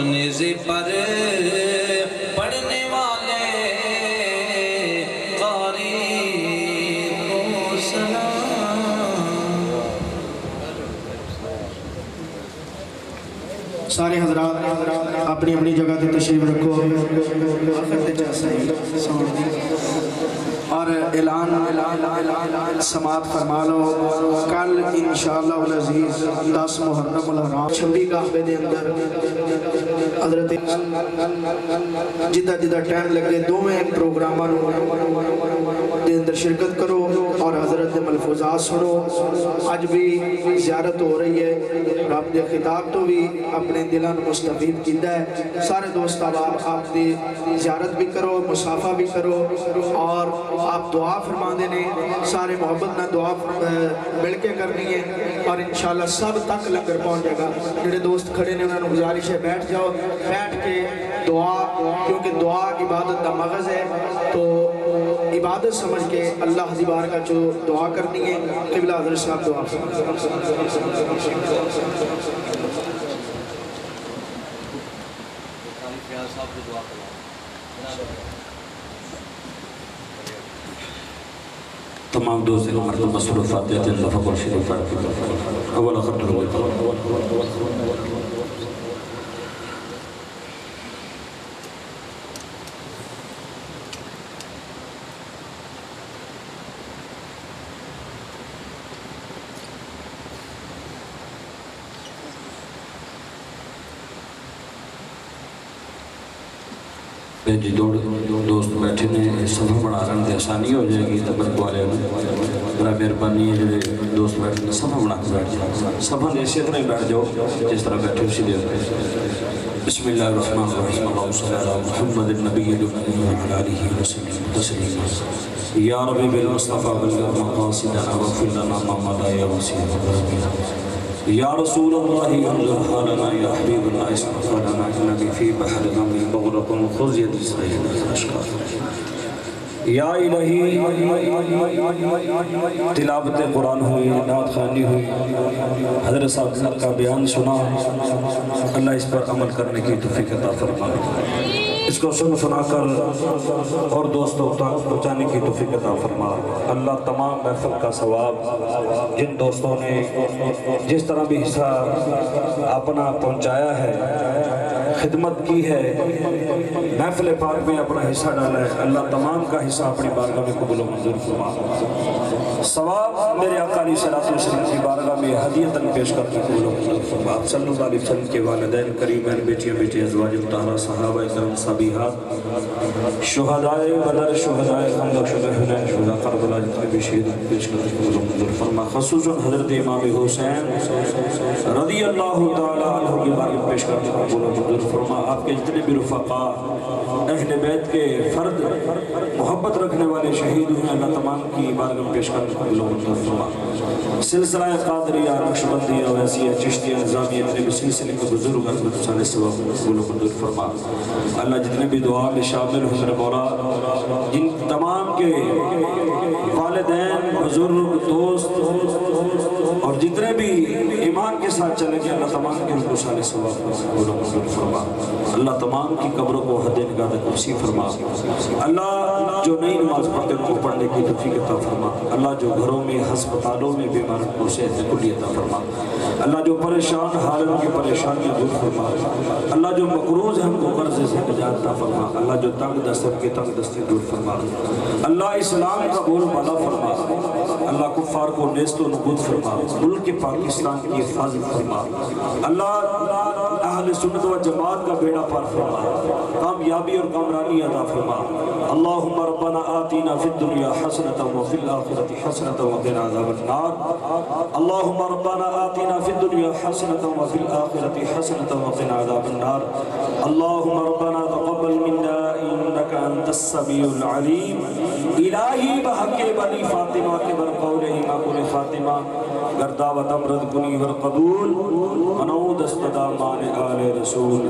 نیزے پر پڑھنے والے قاری کو سلام۔ سارے حضرات اپنی اپنی جگہ تے تشریف رکھو آخر تے چاہ صحیح سمجھ دی اور اعلان سماعت فرما لو کل انشاءاللہ العزیز 10 محرم الحرام 26 کعبے دے اندر حضرت جدہ ٹائم لگے دوویں پروگراماں دے اندر شرکت کرو اور حضرت دے ملفوظات سنو اج بھی زیارت ہو رہی ہے رب دے خطاب تو بھی اپنے دلان مستفید کیتا ہے سارے دوست آپ دی زیارت بھی کرو مصافحہ بھی کرو اور آپ دعا فرما دینے سارے محبت نہ دعا مل کے کرنی ہے اور انشاءاللہ سب تک لنگر پہنچ جائے گا جڑے دوست کھڑے نے انہوں نے گزارش ہے بیٹھ جاؤ بیٹھ کے دعا کیونکہ دعا عبادت دا مغز ہے تو عبادت سمجھ کے اللہ دی بارگاہ جو دعا کرنی ہے قبلہ حضرت صاحب دعا تمام دوست کو مرتبہ سورہ فاتحہ تے اللہ فقر شریف پڑھ کے اول خط جی دوست بیٹھے نے صفحہ بنا رہے ہیں آسانی ہو جائے گی تبرک والے میرا مہربانی ہے جڑے دوست بیٹھے نے صفحہ بنا کے بیٹھ جائے صفحہ دے اسی طرح ہی بیٹھ جاؤ جس طرح بیٹھے اسی دے بسم اللہ الرحمن الرحیم اللہم صلی اللہ علیہ محمد النبی وعلی آلہ وسلم تسلیما یا ربی بالمصطفیٰ بلغ مقاصدنا واغفر لنا ما مضى یا وسیع یا رسول اللہ انظر حالنا یا حبیب اللہ اسمع لنا انبی فی بحر غمی مغرق خذ ید اسرائیل اشکار یا الہی تلاوت قرآن ہوئی نعت خوانی ہوئی حضرت صاحب کا بیان سنا اللہ اس پر عمل کرنے کی توفیق عطا فرمائے اس کو سنا کر اور دوستوں تک پہنچانے کی توفیق عطا فرما اللہ تمام محفل کا ثواب جن دوستوں نے جس طرح بھی حصہ اپنا پہنچایا ہے خدمت کی ہے محفل پاک میں اپنا حصہ ڈالا ہے اللہ تمام کا حصہ اپنی بارگاہ میں قبول و منظور فرما ثواب میرے آقا علیہ السلام کی بارگاہ میں ہدیتاً پیش کر کے قبول و منظور فرما آپ صلی اللہ علیہ وسلم کے والدین قریبین بیٹیاں بیٹے ازواج مطہرہ صحابہ کرام صحابیات شہدائے بدر شہدائے خندق شہدائے حنین شہداء کربلا جتنے بھی شہید پیش کر کے قبول و منظور فرما خصوصاً حضرت امام حسین رضی اللہ تعالیٰ عنہ کی بارگاہ میں پیش کر کے قبول و منظور فرما آپ کے جتنے بھی رفقاء اہل بیت کے فرد محبت رکھنے والے شہید ہوئے اللہ تمام کی بارگاہ میں پیش کر کے قبول و منظور فرما سلسلہ قادریہ نقشبندیہ ویسیہ چشتیہ نظامیہ جتنے بھی سلسلے کے بزرگ احمد صلی اللہ علیہ وسلم قبول و منظور فرما اللہ جتنے بھی دعا میں شامل حضر مولا جن تمام کے والدین بزرگ دوست اور جتنے بھی ایمان کے ساتھ چلیں گے اللہ تمام کے ان کو صالح ثواب قبول و منظور فرما اللہ تمام کی قبروں کو حد نگاہ تک وسیع فرما اللہ جو نئی نماز پڑھتے ان کو پڑھنے کی توفیق عطا فرما اللہ جو گھروں میں ہسپتالوں میں بیماروں کو صحت کلی عطا فرما اللہ جو پریشان حال ان کی پریشانیاں دور فرما اللہ جو مقروض ہیں ان کو قرض سے نجات عطا فرما اللہ جو تنگ دست ہے ان کی تنگ دستی دور فرما اللہ اسلام کا بول بالا فرما اللہ کفار کو نیست و نبود فرما ملک پاکستان کی حفاظت فرما اللہ اہل سنت و جماعت کا بیڑا پار فرما کامیابی اور کامرانی عطا فرما اللہم ربنا آتینا فی الدنیا حسنتا وفی الآخرت حسنتا وقنا عذاب النار اللہم ربنا آتینا فی الدنیا حسنتا وفی الآخرت حسنتا وقنا عذاب النار اللہم ربنا تقبل منا انکا انت السمیع العلیم الہی بحق بنی فاطمہ کے برقول امام خاتمہ گرداوت امرد کنی ورقبول منو دستدا مان آل رسول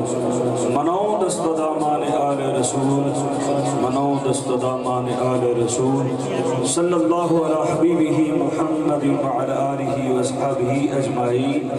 منو دستدا مان آل رسول منو دستدا مان آل رسول صلی اللہ علی حبیبہ محمد وعلی آلہ واصحابہ اجمعین